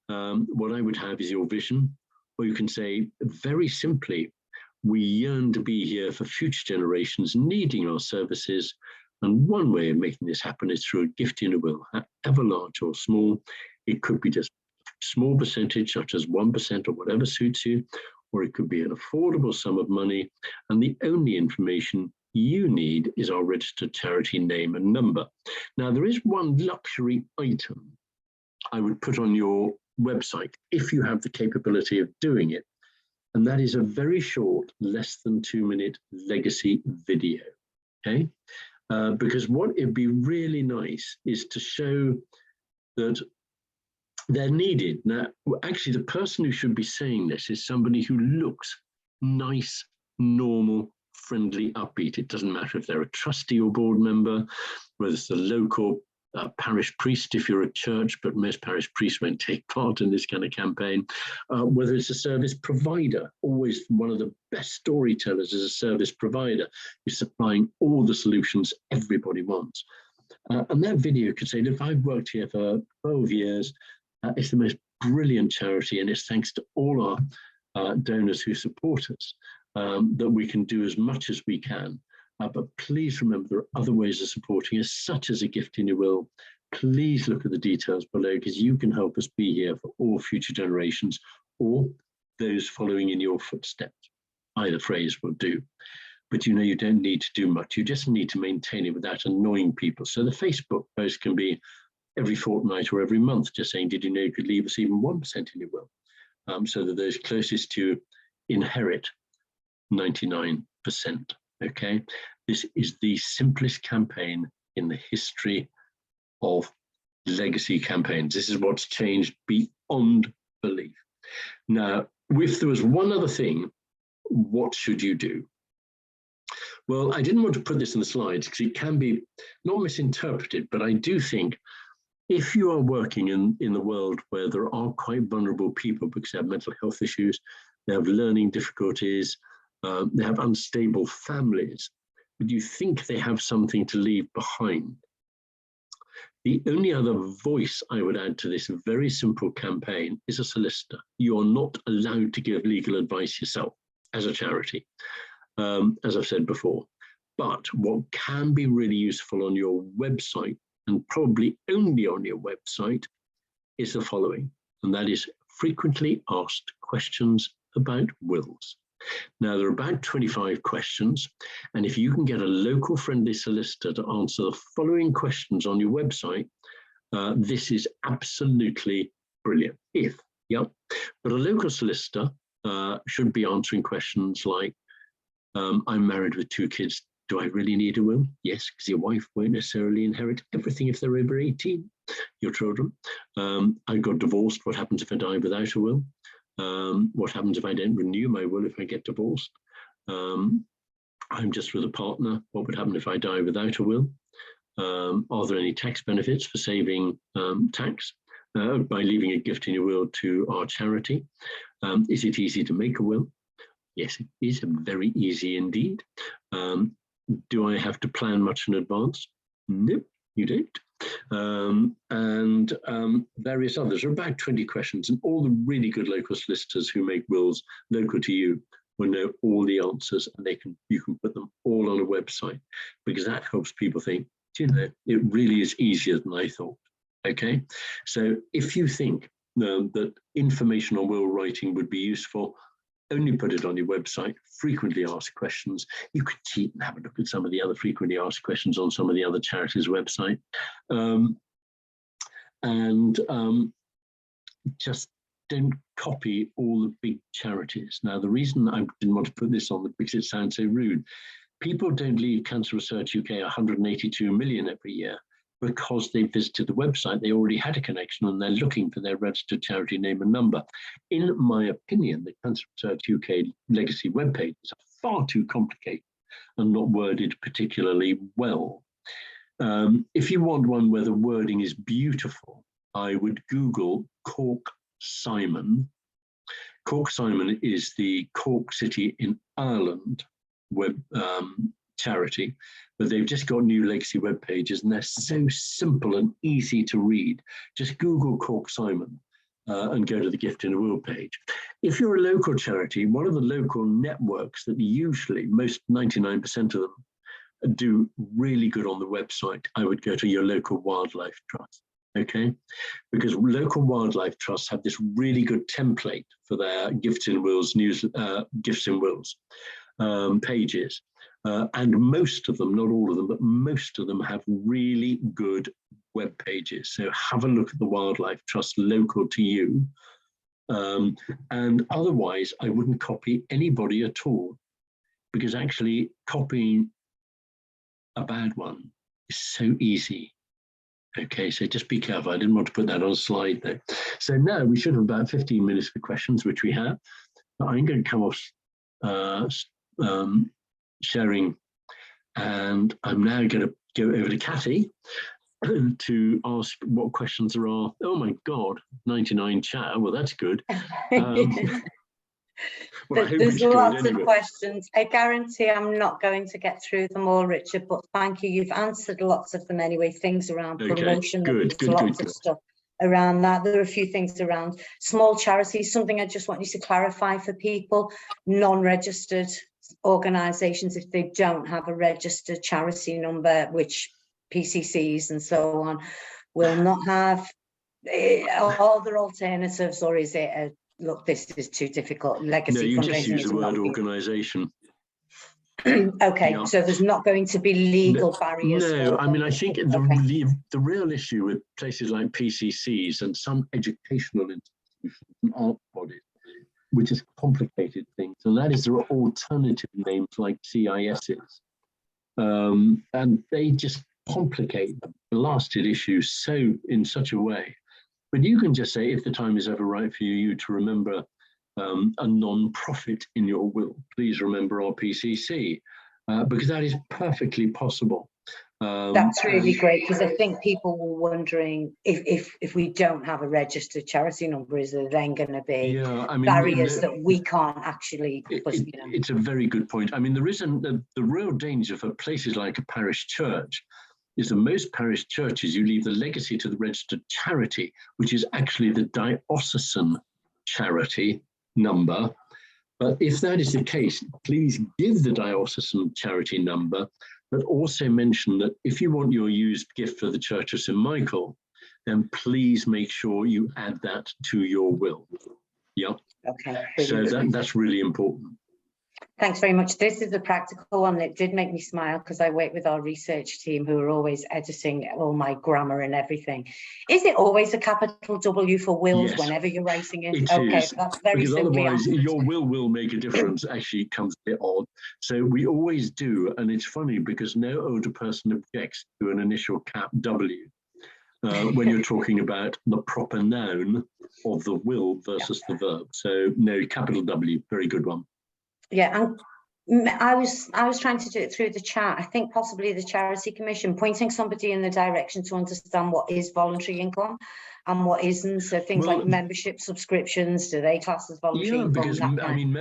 what I would have is your vision. Or you can say, very simply, we yearn to be here for future generations needing our services. And one way of making this happen is through a gift in a will, however large or small. It could be just a small percentage, such as 1% or whatever suits you, or it could be an affordable sum of money. And the only information you need is our registered charity name and number. Now, there is one luxury item I would put on your website if you have the capability of doing it, and that is a very short, less than 2-minute legacy video. Okay, because what it'd be really nice is to show that they're needed. Now, actually, the person who should be saying this is somebody who looks nice, normal, friendly, upbeat. It doesn't matter if they're a trustee or board member, whether it's the local parish priest if you're a church, but most parish priests won't take part in this kind of campaign, whether it's a service provider. Always one of the best storytellers is a service provider who's supplying all the solutions everybody wants. And that video could say, look, I've worked here for 12 years. It's the most brilliant charity, and it's thanks to all our donors who support us that we can do as much as we can. But please remember, there are other ways of supporting us, such as a gift in your will. Please look at the details below, because you can help us be here for all future generations or those following in your footsteps. Either phrase will do. But you know, you don't need to do much. You just need to maintain it without annoying people. So the Facebook post can be, every fortnight or every month, just saying, did you know you could leave us even 1% in your will? So that those closest to inherit 99%. Okay, this is the simplest campaign in the history of legacy campaigns. This is what's changed beyond belief. Now, if there was one other thing, what should you do? Well, I didn't want to put this in the slides because it can be not misinterpreted, but I do think if you are working in the world where there are quite vulnerable people because they have mental health issues, they have learning difficulties, they have unstable families, but you think they have something to leave behind, the only other voice I would add to this very simple campaign is a solicitor. You are not allowed to give legal advice yourself as a charity, as I've said before. But what can be really useful on your website, and probably only on your website, is the following, and that is frequently asked questions about wills. Now, there are about 25 questions, and if you can get a local friendly solicitor to answer the following questions on your website, this is absolutely brilliant. But a local solicitor should be answering questions like, I'm married with 2 kids. Do I really need a will? Yes, because your wife won't necessarily inherit everything if they're over 18, your children. I got divorced. What happens if I die without a will? What happens if I don't renew my will if I get divorced? I'm just with a partner. What would happen if I die without a will? Are there any tax benefits for saving tax by leaving a gift in your will to our charity? Is it easy to make a will? Yes, it is very easy indeed. Do I have to plan much in advance? No, you don't. And various others. There are about 20 questions, and all the really good local solicitors who make wills local to you will know all the answers, and you can put them all on a website, because that helps people think, do you know, it really is easier than I thought. Okay, so if you think that information on will writing would be useful, only put it on your website. Frequently asked questions. You could cheat and have a look at some of the other frequently asked questions on some of the other charities' website. Just don't copy all the big charities. Now, the reason I didn't want to put this on because it sounds so rude, people don't leave Cancer Research UK 182 million every year because they visited the website. They already had a connection and they're looking for their registered charity name and number. In my opinion, the Cancer Research UK legacy webpages are far too complicated and not worded particularly well. If you want one where the wording is beautiful, I would Google Cork Simon. Cork Simon is the Cork City in Ireland web charity, but they've just got new legacy web pages and they're so simple and easy to read. Just Google Cork Simon and go to the gift in a will page. If you're a local charity, one of the local networks that usually, most 99% of them do really good on the website, I would go to your local wildlife trust. Okay, because local wildlife trusts have this really good template for their gifts in wills gifts in wills pages, and most of them, not all of them, but most of them have really good web pages. So have a look at the wildlife trust local to you, and otherwise I wouldn't copy anybody at all, because actually copying a bad one is so easy. Okay, so just be careful. I didn't want to put that on a slide there. So now we should have about 15 minutes for questions, which we have. But I'm going to come off sharing, and I'm now going to go over to Catty to ask what questions there are. Oh my God, 99 chat. Well, that's good. Well, there's lots of questions. I guarantee I'm not going to get through them all, Richard, but thank you. You've answered lots of them anyway. Things around promotion, good. Lots of stuff around that. There are a few things around small charities. Something I just want you to clarify for people: non-registered organisations, if they don't have a registered charity number, which PCCs and so on will not have. Are there alternatives, or is it look, this is too difficult? Legacy no, you fundraising. just use the word organisation. Okay, Yeah. so there's not going to be legal barriers. No, I mean, I think Okay. the real issue with places like PCCs and some educational institutions and art bodies, which has complicated things, and that is there are alternative names like CISs, and they just complicate the blasted issues in such a way. But you can just say, if the time is ever right for you to remember a non-profit in your will, please remember our PCC, because that is perfectly possible. That's really great, because I think people were wondering if we don't have a registered charity number, is there then going to be barriers that we can't actually? It's a very good point. I mean, there isn't the real danger for places like a parish church is that most parish churches, you leave the legacy to the registered charity, which is actually the diocesan charity number. But if that is the case, please give the diocesan charity number, but also mention that if you want your used gift for the Church of St. Michael, then please make sure you add that to your will. Yeah. Okay. So that's really important. Thanks very much. This is a practical one that did make me smile, because I work with our research team who are always editing all my grammar and everything. Is it always a capital W for wills? Yes, whenever you're writing it? Okay, is. That's very because simply otherwise answered. your will make a difference actually comes a bit odd. So we always do, and it's funny because no older person objects to an initial cap W when you're talking about the proper noun of the will versus the verb. So no, capital W, very good one. Yeah, and I was trying to do it through the chat. I think possibly the Charity Commission, pointing somebody in the direction to understand what is voluntary income and what isn't. So things like membership subscriptions, do they class as voluntary income? Because I mean,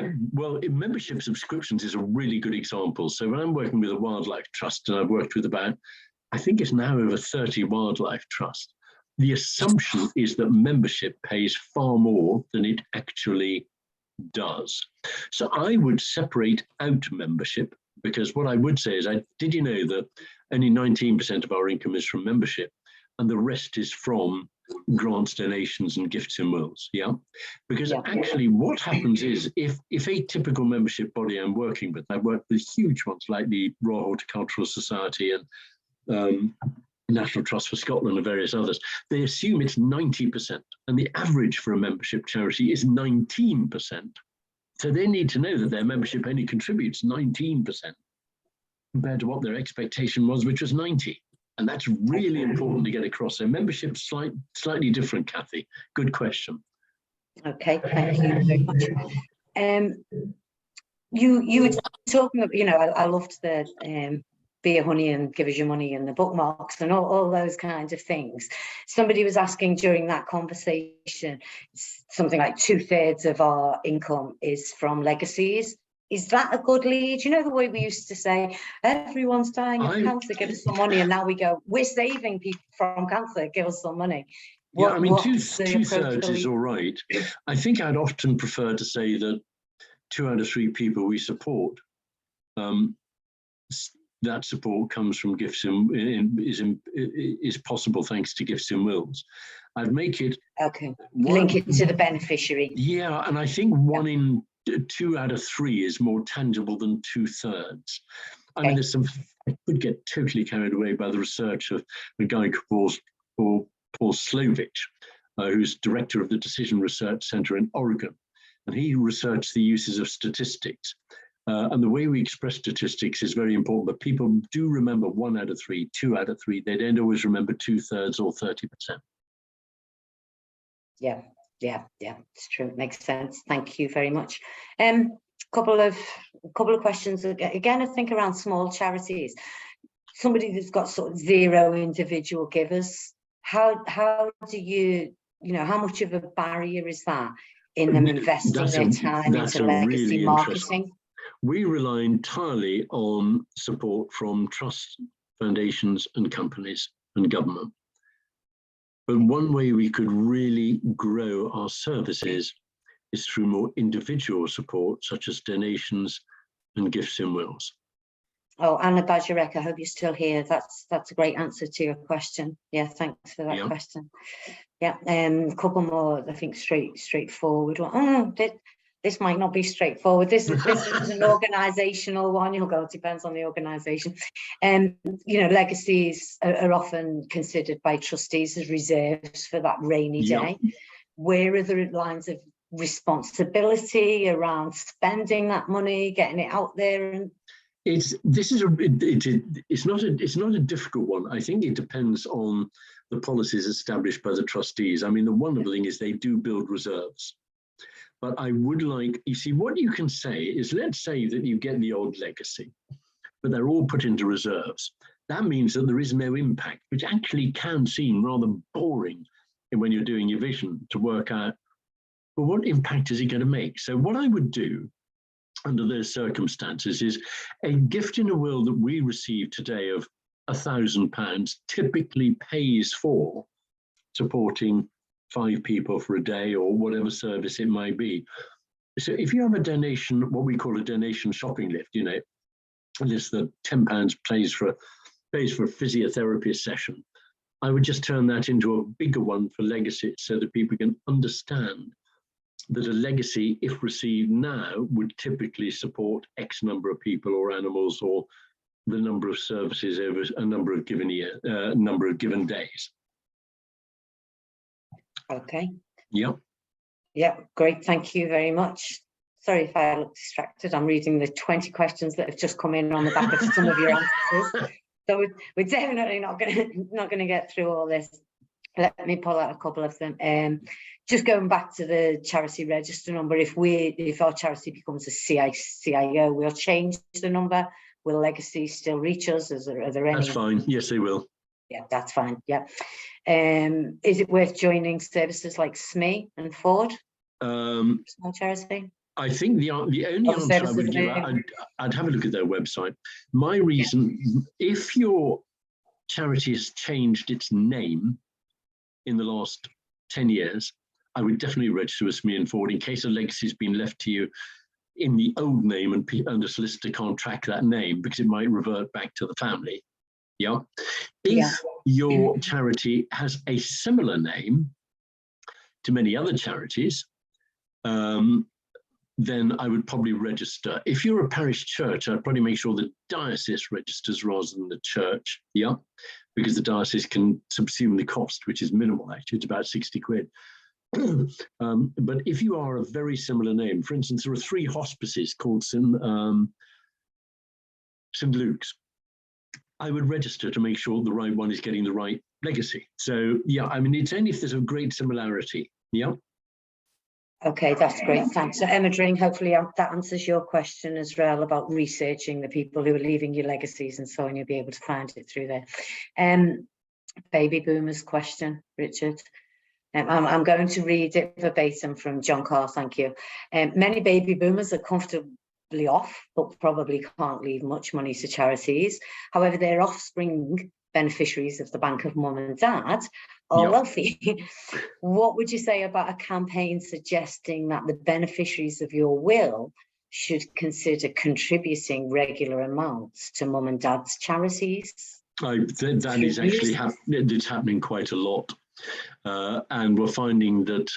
membership subscriptions is a really good example. So when I'm working with a wildlife trust, and I've worked with about, I think it's now over 30 wildlife trusts, the assumption is that membership pays far more than it actually does. So I would separate out membership, because what I would say is, did you know that only 19% of our income is from membership and the rest is from grants, donations and gifts and wills? Yeah, because actually what happens is, if a typical membership body I'm working with, I've worked with huge ones like the Royal Horticultural Society and National Trust for Scotland and various others, they assume it's 90%, and the average for a membership charity is 19%. So they need to know that their membership only contributes 19% compared to what their expectation was, which was 90. And that's really important to get across. So membership slightly different, Kathy. Good question. Okay, thank you very much. You were talking about, I loved the be a honey and give us your money and the bookmarks and all those kinds of things. Somebody was asking during that conversation, something like 2/3 of our income is from legacies. Is that a good lead? You know, the way we used to say, everyone's dying of cancer, give us some money. And now we go, we're saving people from cancer, give us some money. Yeah, I mean, two-thirds is all right. I think I'd often prefer to say that 2 out of 3 people we support, that support comes from gifts and is possible thanks to gifts and wills. I'd make it link it to the beneficiary. Yeah, and I think 1 in 2 out of 3 is more tangible than 2/3. I mean, there's I could get totally carried away by the research of a guy called Paul Slovich, who's director of the Decision Research Center in Oregon, and he researched the uses of statistics. And the way we express statistics is very important, but people do remember 1 out of 3, 2 out of 3. They don't always remember 2/3 or 30%. Yeah, it's true. It makes sense. Thank you very much. Couple of questions again. I think around small charities. Somebody that's got sort of 0 individual givers. How do you how much of a barrier is that in them investing their time into legacy marketing? We rely entirely on support from trusts, foundations and companies and government. But one way we could really grow our services is through more individual support, such as donations and gifts and wills. Oh, Anna Bajorek, I hope you're still here. That's a great answer to your question. Yeah, thanks for that question. Yeah, a couple more, I think, straightforward. this might not be straightforward. This is an organisational one. You'll go, it depends on the organisation. Legacies are often considered by trustees as reserves for that rainy day. Where are the lines of responsibility around spending that money, getting it out there? And it's not a difficult one. I think it depends on the policies established by the trustees. I mean, the wonderful thing is they do build reserves. But I would like, you see, what you can say is, let's say that you get the old legacy, but they're all put into reserves. That means that there is no impact, which actually can seem rather boring when you're doing your vision to work out, well, what impact is it going to make? So what I would do under those circumstances is a gift in a will that we receive today of £1,000 typically pays for supporting 5 people for a day or whatever service it might be. So if you have a donation, what we call a donation shopping lift, a list that £10 pays for a physiotherapy session, I would just turn that into a bigger one for legacies so that people can understand that a legacy, if received now, would typically support X number of people or animals or the number of services over a number of given days. Okay. Yeah. Yeah, great. Thank you very much. Sorry if I look distracted. I'm reading the 20 questions that have just come in on the back of some of your answers. So we're definitely not going to get through all this. Let me pull out a couple of them. Just going back to the charity register number, if our charity becomes a CIO, we'll change the number. Will Legacy still reach us? Are there any? That's fine. Yes, they will. Yeah, that's fine. Yeah. Is it worth joining services like SME and Ford? Small charity? I think the only answer I would give, I'd have a look at their website. My reason, if your charity has changed its name in the last 10 years, I would definitely register with SME and Ford in case a legacy has been left to you in the old name and the solicitor can't track that name because it might revert back to the family. Yeah. If your charity has a similar name to many other charities, then I would probably register. If you're a parish church, I'd probably make sure the diocese registers rather than the church. Yeah. Because the diocese can subsume the cost, which is minimal, actually. It's about 60 quid. But if you are a very similar name, for instance, there are 3 hospices called St. Luke's. I would register to make sure the right one is getting the right legacy. So, yeah, I mean, it's only if there's a great similarity. Yeah. Okay, that's great. Thanks. So, Emma Dring, hopefully that answers your question as well about researching the people who are leaving your legacies and so on. You'll be able to find it through there. Baby boomers question, Richard. I'm going to read it verbatim from John Carr, thank you. Many baby boomers are comfortably off, but probably can't leave much money to charities. However, their offspring, beneficiaries of the Bank of Mum and Dad, are wealthy. What would you say about a campaign suggesting that the beneficiaries of your will should consider contributing regular amounts to Mum and Dad's charities? That is actually it's happening quite a lot. And we're finding that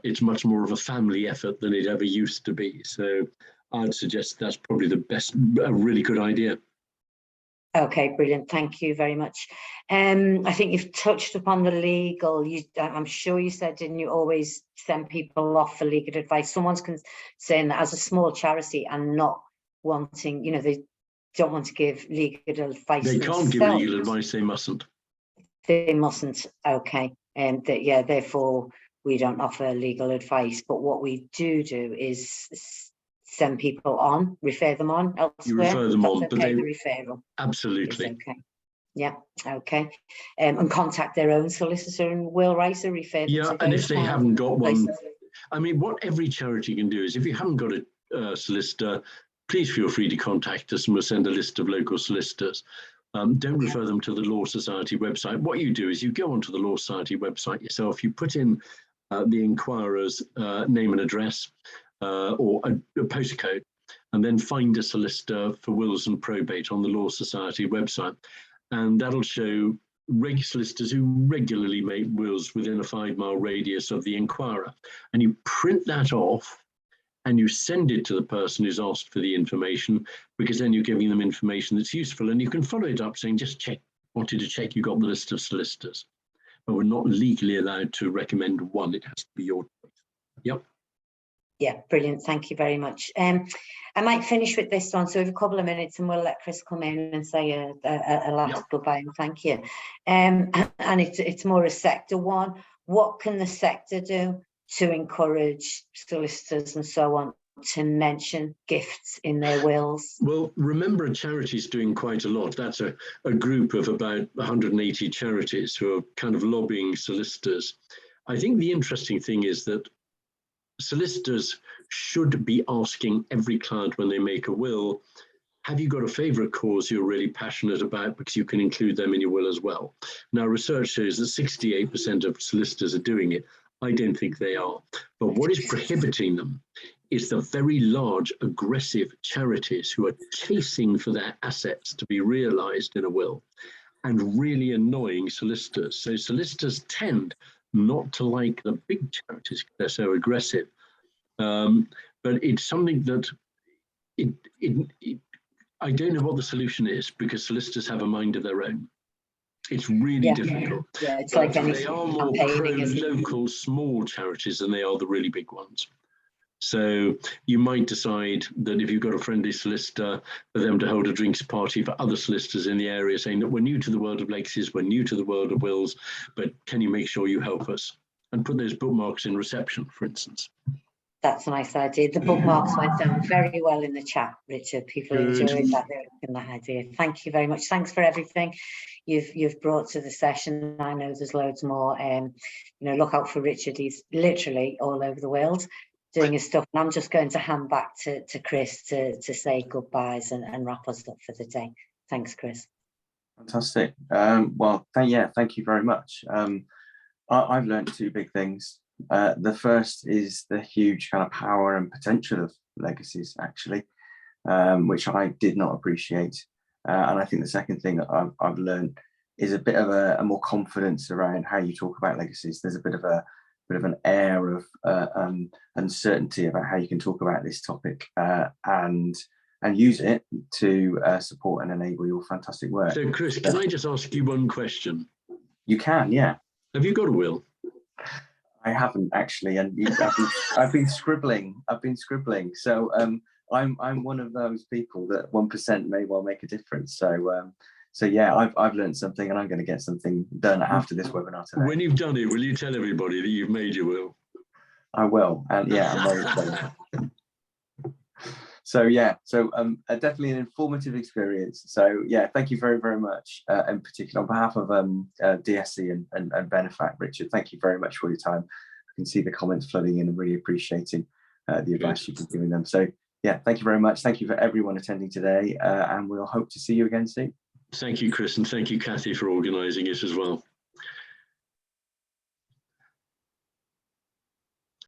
it's much more of a family effort than it ever used to be. So I'd suggest that's probably a really good idea. Okay, brilliant. Thank you very much. I think you've touched upon the legal. I'm sure you said, didn't you, always send people off for legal advice? Someone's saying that as a small charity and not wanting, they don't want to give legal advice. They can't give legal advice. They mustn't. They mustn't. Okay. And therefore we don't offer legal advice. But what we do is send people on, refer them on elsewhere. You refer them on, but the referral. Absolutely. Okay. Yeah. Okay. And contact their own solicitor and will writer, refer them. Yeah, and if they haven't got one, I mean, what every charity can do is, if you haven't got a solicitor, please feel free to contact us and we'll send a list of local solicitors. Don't refer them to the Law Society website. What you do is you go onto the Law Society website yourself, you put in the inquirer's name and address or a postcode, and then find a solicitor for wills and probate on the Law Society website. And that'll show solicitors who regularly make wills within a 5-mile radius of the inquirer. And you print that off and you send it to the person who's asked for the information, because then you're giving them information that's useful, and you can follow it up saying, just check, wanted to check you got the list of solicitors. But we're not legally allowed to recommend one. It has to be your choice. Yep. Yeah, brilliant. Thank you very much. I might finish with this one. So we have a couple of minutes and we'll let Chris come in and say a last goodbye and thank you. And it's more a sector one. What can the sector do to encourage solicitors and so on to mention gifts in their wills? Well, remember, Charities doing quite a lot. That's a group of about 180 charities who are kind of lobbying solicitors. I think the interesting thing is that solicitors should be asking every client when they make a will, have you got a favourite cause you're really passionate about, because you can include them in your will as well. Now, research shows that 68% of solicitors are doing it. I don't think they are. But what is prohibiting them is the very large, aggressive charities who are chasing for their assets to be realised in a will, and really annoying solicitors. So solicitors tend not to like the big charities because they're so aggressive. But it's something that I don't know what the solution is, because solicitors have a mind of their own. It's really difficult. Yeah, it's like they are more pro-local small charities than they are the really big ones. So you might decide that if you've got a friendly solicitor, for them to hold a drinks party for other solicitors in the area, saying that we're new to the world of legacies, we're new to the world of wills, but can you make sure you help us? And put those bookmarks in reception, for instance. That's a nice idea. The bookmarks went down very well in the chat, Richard. People enjoyed that idea. Thank you very much. Thanks for everything you've brought to the session. I know there's loads more. Look out for Richard. He's literally all over the world doing his stuff. And I'm just going to hand back to Chris to say goodbyes and wrap us up for the day. Thanks, Chris. Fantastic. Thank you very much. I've learned two big things. The first is the huge kind of power and potential of legacies, actually, which I did not appreciate. And I think the second thing that I've learned is a bit of a more confidence around how you talk about legacies. There's a bit of an air of uncertainty about how you can talk about this topic and use it to support and enable your fantastic work. So, Chris, can I just ask you one question? You can, yeah. Have you got a will? I haven't actually, and I've been scribbling. So I'm one of those people that 1% may well make a difference. So yeah, I've learned something, and I'm going to get something done after this webinar today. When you've done it, will you tell everybody that you've made your will? I will, and yeah, I'm very excited. So yeah, definitely an informative experience. So yeah, thank you very, very much. In particular, on behalf of DSC and Benefact, Richard, thank you very much for your time. I can see the comments flooding in and really appreciating the advice you've been giving them. So yeah, thank you very much. Thank you for everyone attending today, and we'll hope to see you again soon. Thank you, Chris, and thank you, Kathy, for organising it as well.